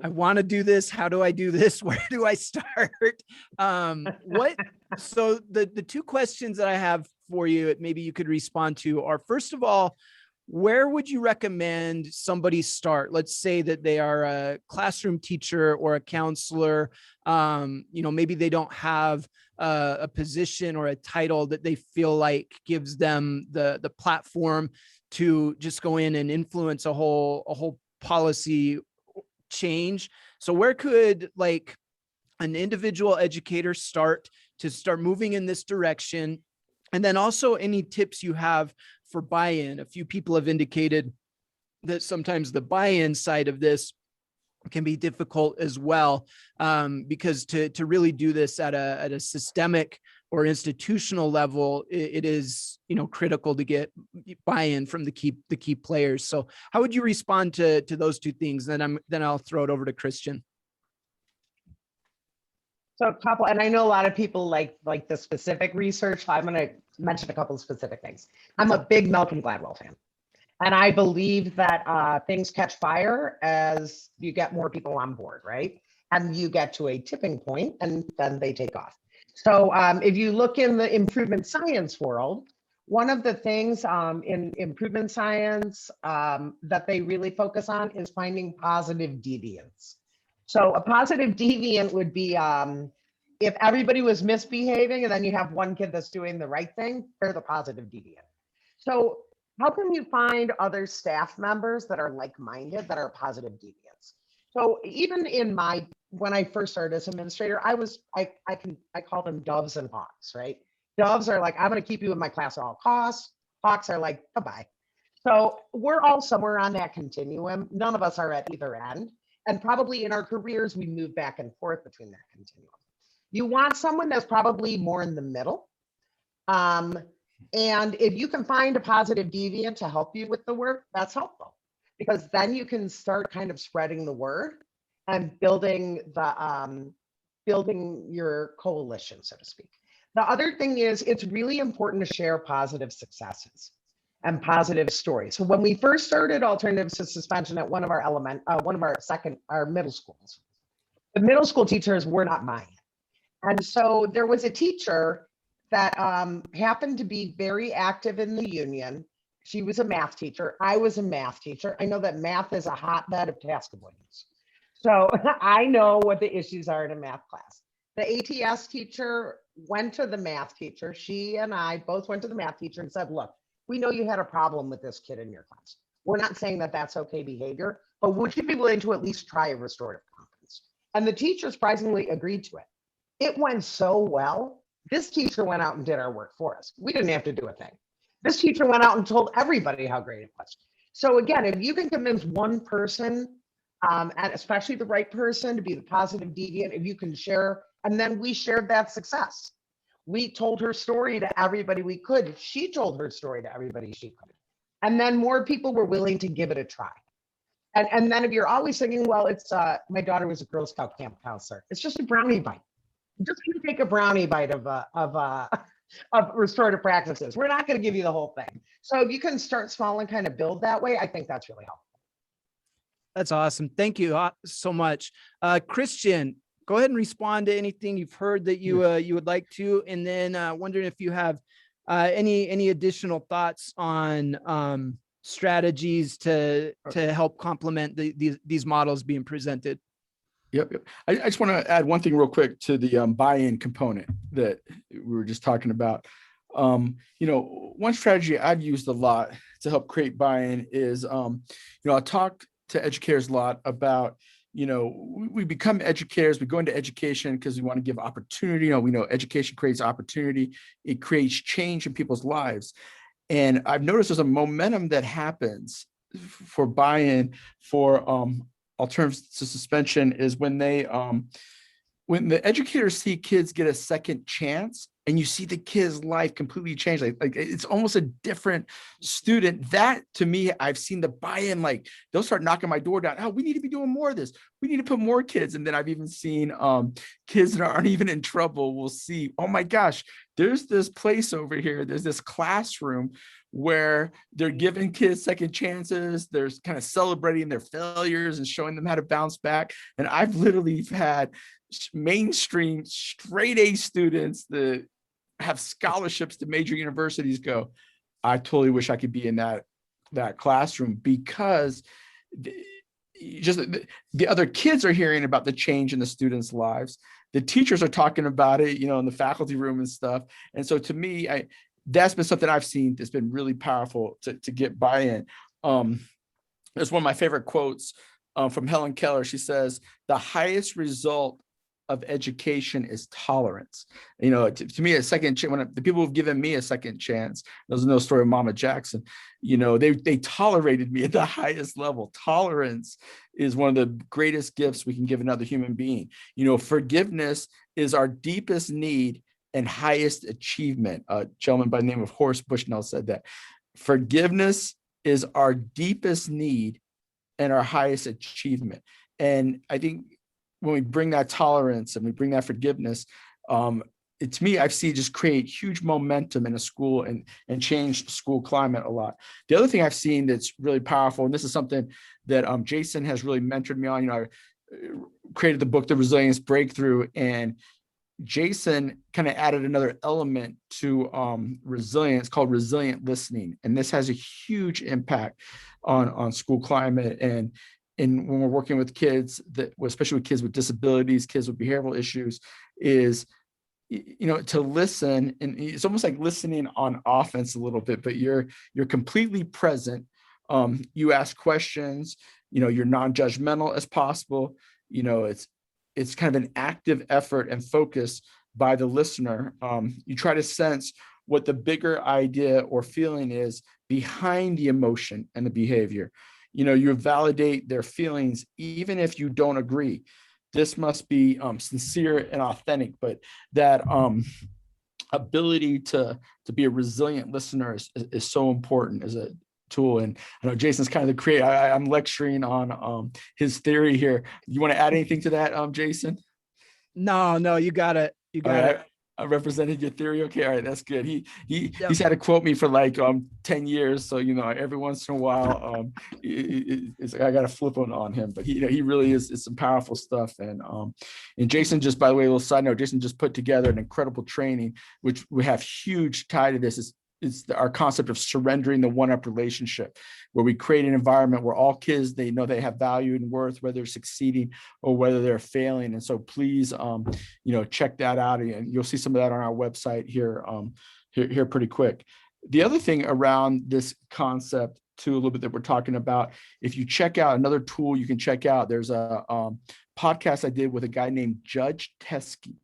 I want to do this. How do I do this? Where do I start? So the two questions that I have for you, maybe you could respond to are, first of all, where would you recommend somebody start? Let's say that they are a classroom teacher or a counselor. Maybe they don't have a position or a title that they feel like gives them the platform to just go in and influence a whole policy change. So where could like an individual educator start moving in this direction? And then also any tips you have for buy-in. A few people have indicated that sometimes the buy-in side of this can be difficult as well, because to really do this at a systemic or institutional level, it is critical to get buy-in from the key players. So how would you respond to those two things? Then I'll throw it over to Christian. So a couple, and I know a lot of people like the specific research. So I'm going to mention a couple of specific things. I'm a big Malcolm Gladwell fan. And I believe that things catch fire as you get more people on board, right? And you get to a tipping point and then they take off. So if you look in the improvement science world, one of the things in improvement science that they really focus on is finding positive deviants. So a positive deviant would be if everybody was misbehaving and then you have one kid that's doing the right thing, they're the positive deviant. So how can you find other staff members that are like-minded, that are positive deviants? So even when I first started as administrator, I call them doves and hawks, right? Doves are like, I'm going to keep you in my class at all costs. Hawks are like, bye-bye. So we're all somewhere on that continuum. None of us are at either end. And probably in our careers, we move back and forth between that continuum. You want someone that's probably more in the middle. And if you can find a positive deviant to help you with the work, that's helpful, because then you can start kind of spreading the word and building your coalition, so to speak. The other thing is it's really important to share positive successes and positive stories. So when we first started alternatives to suspension at one of our middle schools, the middle school teachers were not mine. And so there was a teacher that happened to be very active in the union. She was a math teacher. I was a math teacher. I know that math is a hotbed of task avoidance. So I know what the issues are in a math class. The ATS teacher went to the math teacher. She and I both went to the math teacher and said, look, we know you had a problem with this kid in your class. We're not saying that that's okay behavior, but would you be willing to at least try a restorative conference? And the teacher surprisingly agreed to it. It went so well. This teacher went out and did our work for us. We didn't have to do a thing. This teacher went out and told everybody how great it was. So again, if you can convince one person, and especially the right person, to be the positive deviant, if you can share, and then we shared that success. We told her story to everybody we could. She told her story to everybody she could. And then more people were willing to give it a try. And then if you're always thinking, well, it's my daughter was a Girl Scout camp counselor. It's just a brownie bite. Just going to take a brownie bite of restorative practices. We're not going to give you the whole thing. So if you can start small and kind of build that way, I think that's really helpful. That's awesome. Thank you so much. Christian, go ahead and respond to anything you've heard that you would like to, and then wondering if you have any additional thoughts on strategies to help complement these models being presented. Yep. I just want to add one thing real quick to the buy-in component that we were just talking about. One strategy I've used a lot to help create buy-in is, I talk to educators a lot about, we become educators, we go into education because we want to give opportunity. We know education creates opportunity. It creates change in people's lives. And I've noticed there's a momentum that happens for buy-in for alternatives to suspension is when when the educators see kids get a second chance and you see the kid's life completely change, like it's almost a different student. That to me, I've seen the buy-in, like they'll start knocking my door down. Oh, we need to be doing more of this. We need to put more kids. And then I've even seen kids that aren't even in trouble will see, oh my gosh, there's this place over here. There's this classroom where they're giving kids second chances. They're kind of celebrating their failures and showing them how to bounce back. And I've literally had mainstream straight A students that have scholarships to major universities go, I totally wish I could be in that classroom, because the other kids are hearing about the change in the students' lives. The teachers are talking about it, in the faculty room and stuff. And so to me, that's been something I've seen that's been really powerful to get buy-in. It's one of my favorite quotes from Helen Keller. She says, the highest result of education is tolerance. To me, a second chance, when the people who've given me a second chance, there's no story of Mama Jackson, they tolerated me at the highest level. Tolerance is one of the greatest gifts we can give another human being. Forgiveness is our deepest need and highest achievement. A gentleman by the name of Horace Bushnell said that. Forgiveness is our deepest need and our highest achievement. And I think when we bring that tolerance and we bring that forgiveness, to me, I've seen just create huge momentum in a school and change school climate a lot. The other thing I've seen that's really powerful, and this is something that Jason has really mentored me on, I created the book, The Resilience Breakthrough, and Jason kind of added another element to resilience called resilient listening. And this has a huge impact on school climate. And when we're working with kids, especially with kids with disabilities, kids with behavioral issues, is to listen. And it's almost like listening on offense a little bit, but you're completely present. You ask questions, you're non-judgmental as possible. It's kind of an active effort and focus by the listener. You try to sense what the bigger idea or feeling is behind the emotion and the behavior. You validate their feelings, even if you don't agree. This must be sincere and authentic, but that ability to be a resilient listener is so important as a tool. And I know Jason's kind of the creator. I'm lecturing on his theory here. You want to add anything to that, Jason? No, you got it. I represented your theory. Okay, all right, that's good. He's had to quote me for like 10 years. So every once in a while, I got to flip on him. But he really is. It's some powerful stuff. And Jason, just by the way, a little side note, Jason just put together an incredible training, which we have huge tie to this. It's our concept of surrendering the one-up relationship, where we create an environment where all kids, they know they have value and worth, whether they're succeeding or whether they're failing. And so please, check that out, and you'll see some of that on our website here pretty quick. The other thing around this concept too, a little bit that we're talking about, if you check out another tool you can check out, there's a podcast I did with a guy named Judge Teskey.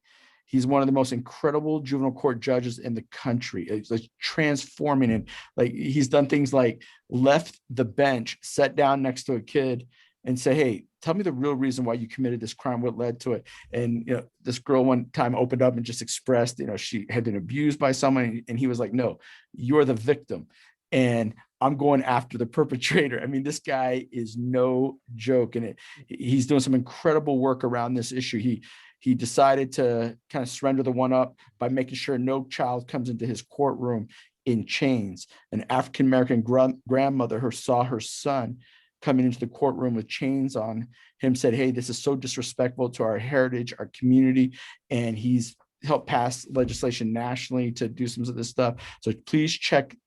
He's one of the most incredible juvenile court judges in the country. It's like transforming it. Like he's done things like left the bench, sat down next to a kid and say, hey, tell me the real reason why you committed this crime, what led to it. And this girl one time opened up and just expressed, she had been abused by someone. And he was like, no, you're the victim. And I'm going after the perpetrator. I mean, this guy is no joke. And he's doing some incredible work around this issue. He decided to kind of surrender the one up by making sure no child comes into his courtroom in chains. An African-American grandmother who saw her son coming into the courtroom with chains on him said, hey, this is so disrespectful to our heritage, our community. And he's helped pass legislation nationally to do some of this stuff. So please check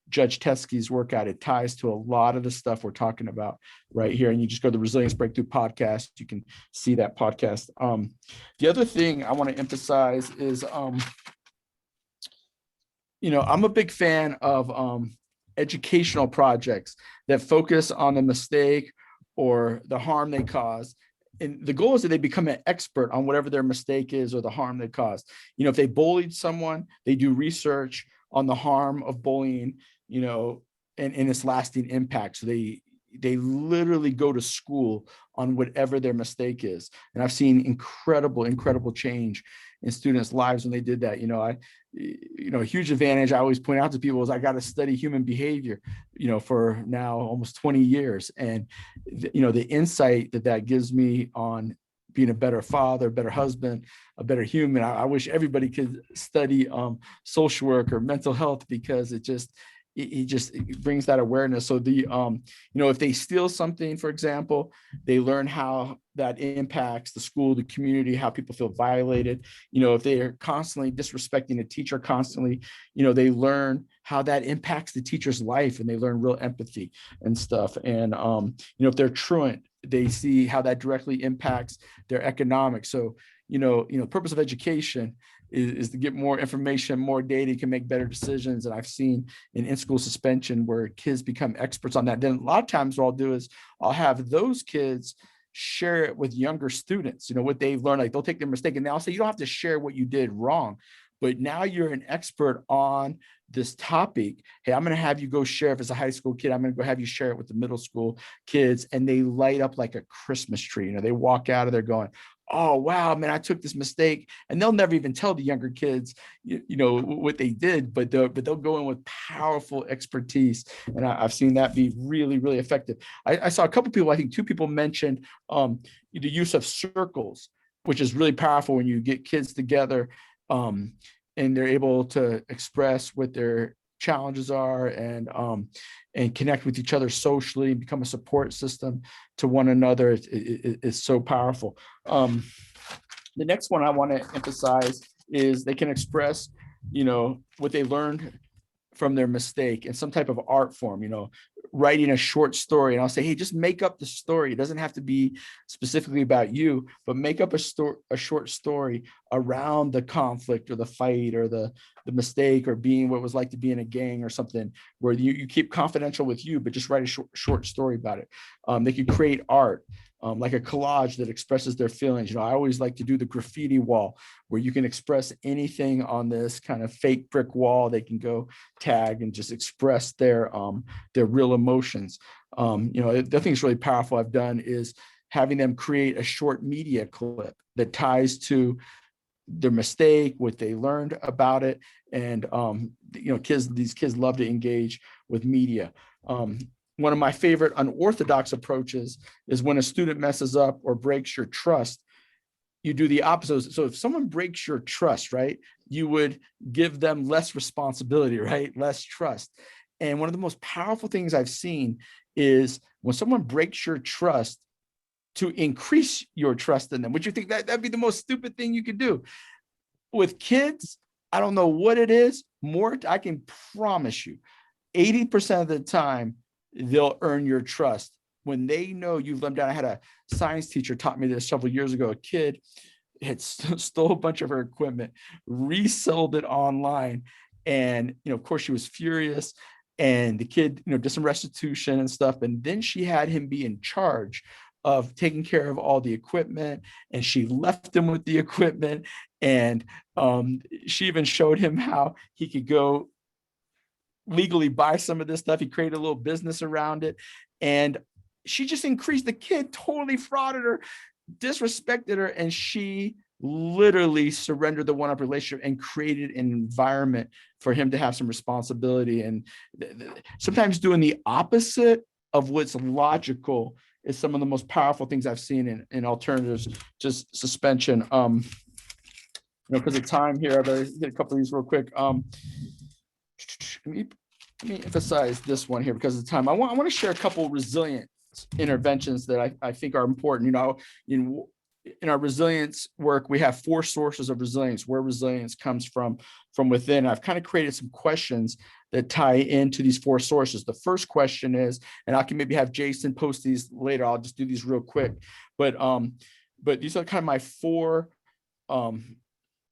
Judge Teskey's work out. It ties to a lot of the stuff we're talking about right here. And you just go to the Resilience Breakthrough podcast. You can see that podcast. The other thing I want to emphasize is, I'm a big fan of educational projects that focus on the mistake or the harm they cause. And the goal is that they become an expert on whatever their mistake is or the harm they caused. If they bullied someone, they do research on the harm of bullying, and its lasting impact. So they literally go to school on whatever their mistake is. And I've seen incredible change in students' lives when they did that. A huge advantage I always point out to people is I got to study human behavior, for now almost 20 years. And, the insight that gives me on being a better father, better husband, a better human. I wish everybody could study social work or mental health, because it brings that awareness. So if they steal something, for example, they learn how that impacts the school, the community, how people feel violated. If they are constantly disrespecting a teacher constantly, they learn how that impacts the teacher's life, and they learn real empathy and stuff. And if they're truant, they see how that directly impacts their economics. So purpose of education is to get more information, more data, you can make better decisions. And I've seen in school suspension where kids become experts on that. Then a lot of times what I'll do is I'll have those kids share it with younger students, what they've learned. Like, they'll take their mistake and they'll say, you don't have to share what you did wrong, but now you're an expert on this topic. Hey, I'm going to have you go share. If it's a high school kid, I'm going to go have you share it with the middle school kids. And they light up like a Christmas tree. They walk out of there going, oh, wow, man, I took this mistake. And they'll never even tell the younger kids, what they did, but they'll go in with powerful expertise. And I've seen that be really, really effective. I saw a couple people, I think 2 people mentioned the use of circles, which is really powerful when you get kids together and they're able to express what their challenges are and connect with each other socially and become a support system to one another. It's so powerful. The next one I want to emphasize is they can express, what they learned from their mistake in some type of art form, writing a short story. And I'll say, hey, just make up the story. It doesn't have to be specifically about you, but make up a short story around the conflict or the fight or the mistake or being what it was like to be in a gang or something, where you keep confidential with you, but just write a short story about it. They could create art, like a collage that expresses their feelings. I always like to do the graffiti wall, where you can express anything on this kind of fake brick wall. They can go tag and just express their real emotions. The thing that's really powerful I've done is having them create a short media clip that ties to their mistake, what they learned about it. And, these kids love to engage with media. One of my favorite unorthodox approaches is when a student messes up or breaks your trust, you do the opposite. So if someone breaks your trust, right, you would give them less responsibility, right? Less trust. And one of the most powerful things I've seen is when someone breaks your trust, to increase your trust in them. Would you think that'd be the most stupid thing you could do? With kids, I don't know what it is. I can promise you, 80% of the time, they'll earn your trust when they know you've let them down. I had a science teacher taught me this several years ago. A kid had stole a bunch of her equipment, resold it online. And, of course, she was furious. And the kid, did some restitution and stuff. And then she had him be in charge of taking care of all the equipment. And she left him with the equipment. And she even showed him how he could go legally buy some of this stuff. He created a little business around it. And she just increased. The kid totally frauded her, disrespected her, and she literally surrendered the one-up relationship and created an environment for him to have some responsibility. And sometimes doing the opposite of what's logical is some of the most powerful things I've seen in alternatives, just suspension. Because of time here, I better get a couple of these real quick. Let me emphasize this one here because of time. I want to share a couple of resilience interventions that I think are important. In our resilience work, we have 4 sources of resilience, where resilience comes from within. I've kind of created some questions that tie into these 4 sources. The first question is, and I can maybe have Jason post these later. I'll just do these real quick. But these are kind of my 4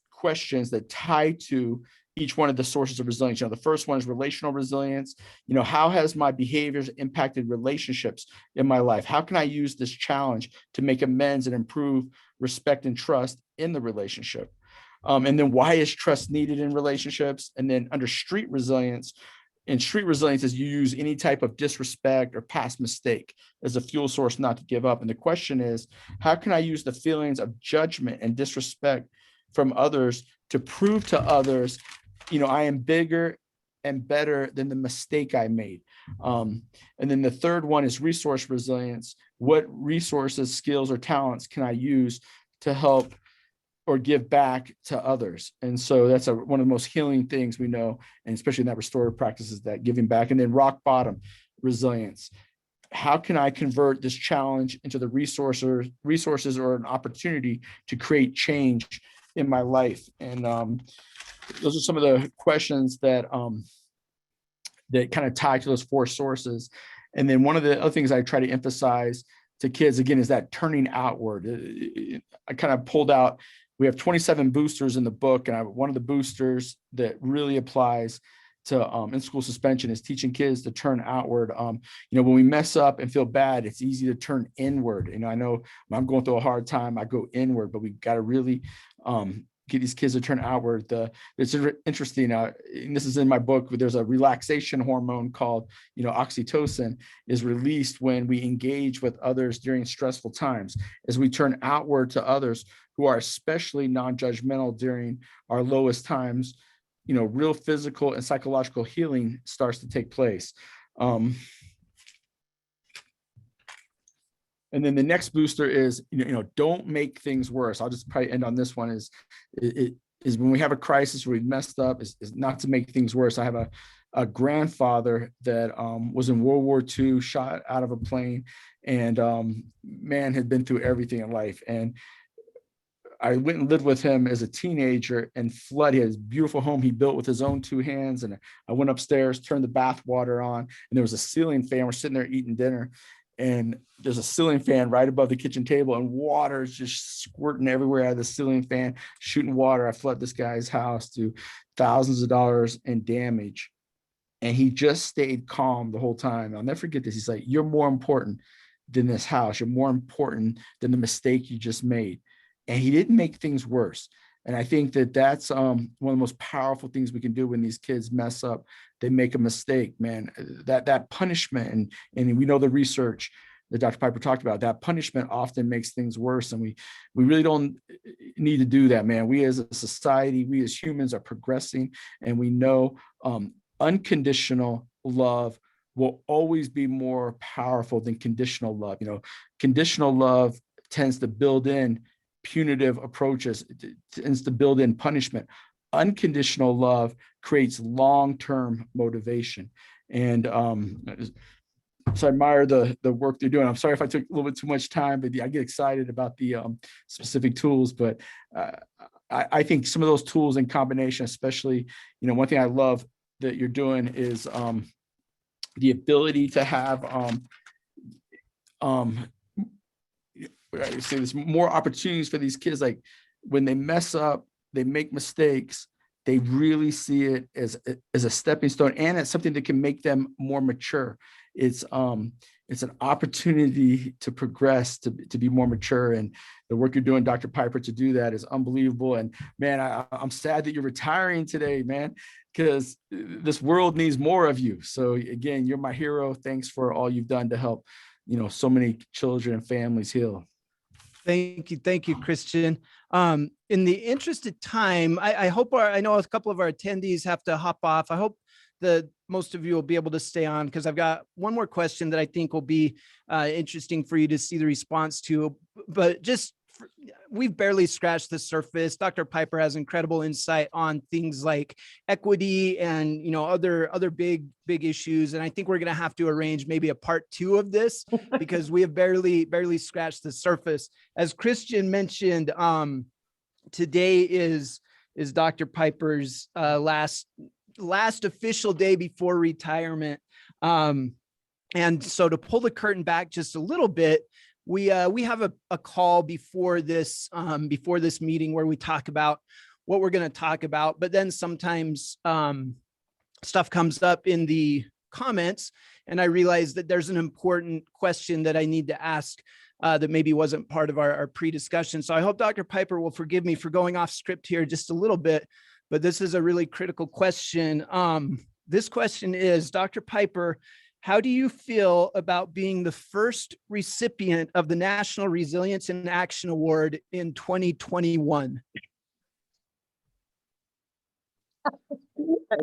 questions that tie to each one of the sources of resilience. The first one is relational resilience. How has my behaviors impacted relationships in my life? How can I use this challenge to make amends and improve respect and trust in the relationship? And then why is trust needed in relationships? And then under street resilience, is you use any type of disrespect or past mistake as a fuel source not to give up. And the question is, how can I use the feelings of judgment and disrespect from others to prove to others, I am bigger and better than the mistake I made? And then the third one is resource resilience. What resources, skills, or talents can I use to help or give back to others. And so that's one of the most healing things we know, and especially in that restorative practice, is that giving back. And then rock bottom, resilience. How can I convert this challenge into the resources or an opportunity to create change in my life? And those are some of the questions that that kind of tie to those four sources. And then one of the other things I try to emphasize to kids, again, is that turning outward. I kind of pulled out, we have 27 boosters in the book, and one of the boosters that really applies to in-school suspension is teaching kids to turn outward. When we mess up and feel bad, it's easy to turn inward. I know when I'm going through a hard time, I go inward, but we got to really get these kids to turn outward. It's interesting, and this is in my book, there's a relaxation hormone called, oxytocin is released when we engage with others during stressful times. As we turn outward to others who are especially non-judgmental during our lowest times, real physical and psychological healing starts to take place. And then the next booster is, don't make things worse. I'll just probably end on this one is when we have a crisis where we've messed up, is not to make things worse. I have a grandfather that was in World War II, shot out of a plane, and man had been through everything in life. And I went and lived with him as a teenager in flood. He had his beautiful home he built with his own two hands. And I went upstairs, turned the bath water on, and there was a ceiling fan. We're sitting there eating dinner, and there's a ceiling fan right above the kitchen table, and water is just squirting everywhere out of the ceiling fan, shooting water. I flood this guy's house to thousands of dollars in damage. And he just stayed calm the whole time. I'll never forget this. He's like, "You're more important than this house. You're more important than the mistake you just made." And he didn't make things worse. And I think that that's one of the most powerful things we can do when these kids mess up. They make a mistake, man. That punishment, and we know the research that Dr. Piper talked about, that punishment often makes things worse. And we really don't need to do that, man. We as a society, we as humans are progressing, and we know unconditional love will always be more powerful than conditional love. Conditional love tends to build in punitive approaches, tends to build in punishment. Unconditional love creates long-term motivation. And so I admire the work they're doing. I'm sorry if I took a little bit too much time, but I get excited about the specific tools. But I think some of those tools in combination, especially, one thing I love that you're doing is the ability to have I say there's more opportunities for these kids. Like when they mess up, they make mistakes, they really see it as a stepping stone, and it's something that can make them more mature. It's an opportunity to progress, to be more mature. And the work you're doing, Dr. Piper, to do that is unbelievable. And man, I'm sad that you're retiring today, man, because this world needs more of you. So again, you're my hero. Thanks for all you've done to help, so many children and families heal. Thank you, Christian. In the interest of time, I hope I know a couple of our attendees have to hop off. I hope that most of you will be able to stay on, because I've got one more question that I think will be interesting for you to see the response to. But we've barely scratched the surface. Dr. Piper has incredible insight on things like equity and other big issues. And I think we're going to have to arrange maybe a part 2 of this because we have barely scratched the surface. As Christian mentioned, today is Dr. Piper's last official day before retirement. And so to pull the curtain back just a little bit, we have a call before this meeting where we talk about what we're going to talk about, but then sometimes stuff comes up in the comments, and I realize that there's an important question that I need to ask that maybe wasn't part of our pre-discussion. So I hope Dr. Piper will forgive me for going off script here just a little bit, but this is a really critical question. This question is, Dr. Piper, how do you feel about being the first recipient of the National Resilience in Action Award in 2021?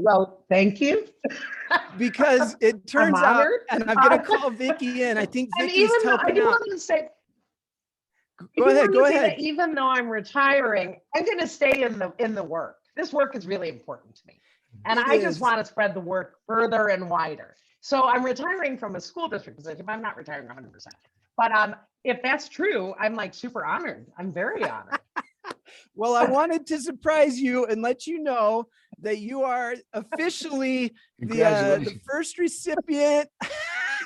Well, thank you. Because it turns out, and I'm going to call Vicki in. I think Vicki's helping out. Go ahead. Go That ahead. even though I'm retiring, I'm going to stay in the work. This work is really important to me. And It I just is. want to spread the work further and wider. So I'm retiring from a school district position. I'm not retiring 100%. But if that's true, I'm like super honored. I'm very honored. Well, I wanted to surprise you and let you know that you are officially the Congratulations. first recipient.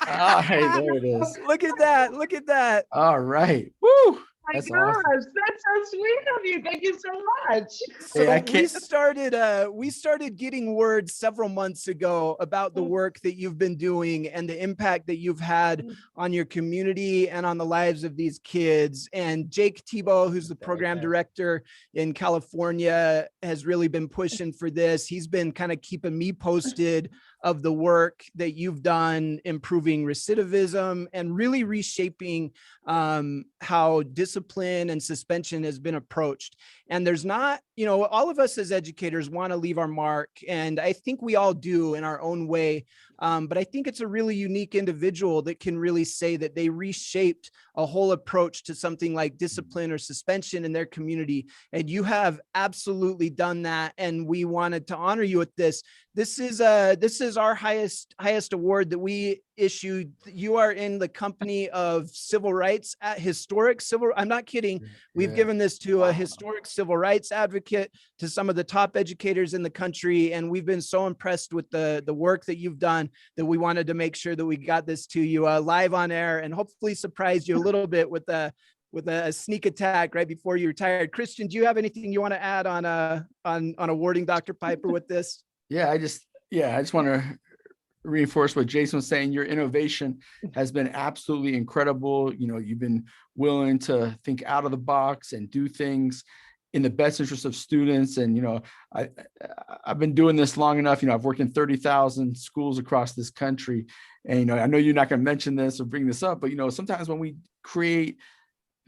Ah, hey, there it is. Look at that. Look at that. All right. Woo. My That's gosh, awesome. that's so sweet of you. Thank you so much. So Hey, I we can't. started getting word several months ago about the work that you've been doing and the impact that you've had on your community and on the lives of these kids. And Jake Tebow, who's the program director in California, has really been pushing for this. He's been kind of keeping me posted of the work that you've done improving recidivism and really reshaping how discipline and suspension has been approached. And there's not, all of us as educators want to leave our mark. And I think we all do in our own way. But I think it's a really unique individual that can really say that they reshaped a whole approach to something like discipline or suspension in their community. And you have absolutely done that. And we wanted to honor you with this. This is our highest award that we issued. You are in the company of civil rights at historic civil. I'm not kidding. We've given this to a historic civil rights advocate, to some of the top educators in the country. And we've been so impressed with the work that you've done that we wanted to make sure that we got this to you live on air and hopefully surprise you a little bit with a sneak attack right before you retired. Christian, do you have anything you want to add on awarding Dr. Piper with this? I just want to reinforce what Jason was saying. Your innovation has been absolutely incredible. You've been willing to think out of the box and do things in the best interest of students. And, I've been doing this long enough. I've worked in 30,000 schools across this country. And, I know you're not going to mention this or bring this up, but, sometimes when we create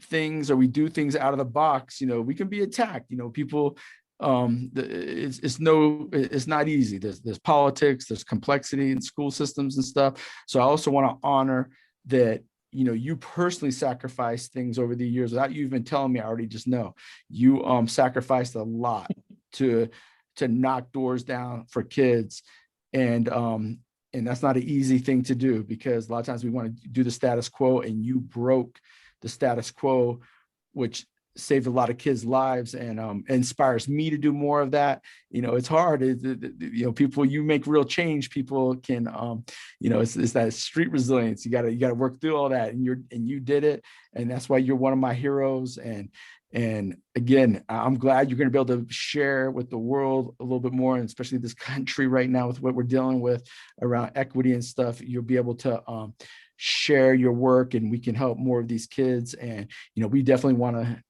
things or we do things out of the box, we can be attacked. People, it's not easy. There's politics, there's complexity in school systems and stuff. So I also want to honor that, you personally sacrificed things over the years without you even telling me. I already just know you sacrificed a lot to knock doors down for kids. And that's not an easy thing to do, because a lot of times we want to do the status quo, and you broke the status quo, which saved a lot of kids' lives and inspires me to do more of that. It's hard. People, you make real change. People can, it's that street resilience. You got to work through all that, and you did it, and that's why you're one of my heroes. And again, I'm glad you're going to be able to share with the world a little bit more, and especially this country right now with what we're dealing with around equity and stuff. You'll be able to share your work, and we can help more of these kids. And we definitely want to,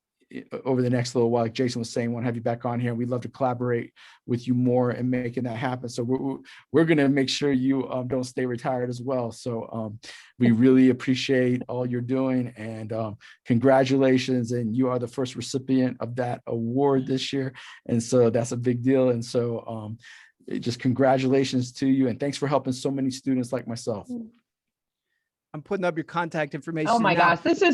over the next little while, like Jason was saying, want to have you back on here. We'd love to collaborate with you more and making that happen. So we're going to make sure you don't stay retired as well. So we really appreciate all you're doing, and congratulations. And you are the first recipient of that award this year. And so that's a big deal. And so just congratulations to you. And thanks for helping so many students like myself. I'm putting up your contact information. Oh my now. gosh, this is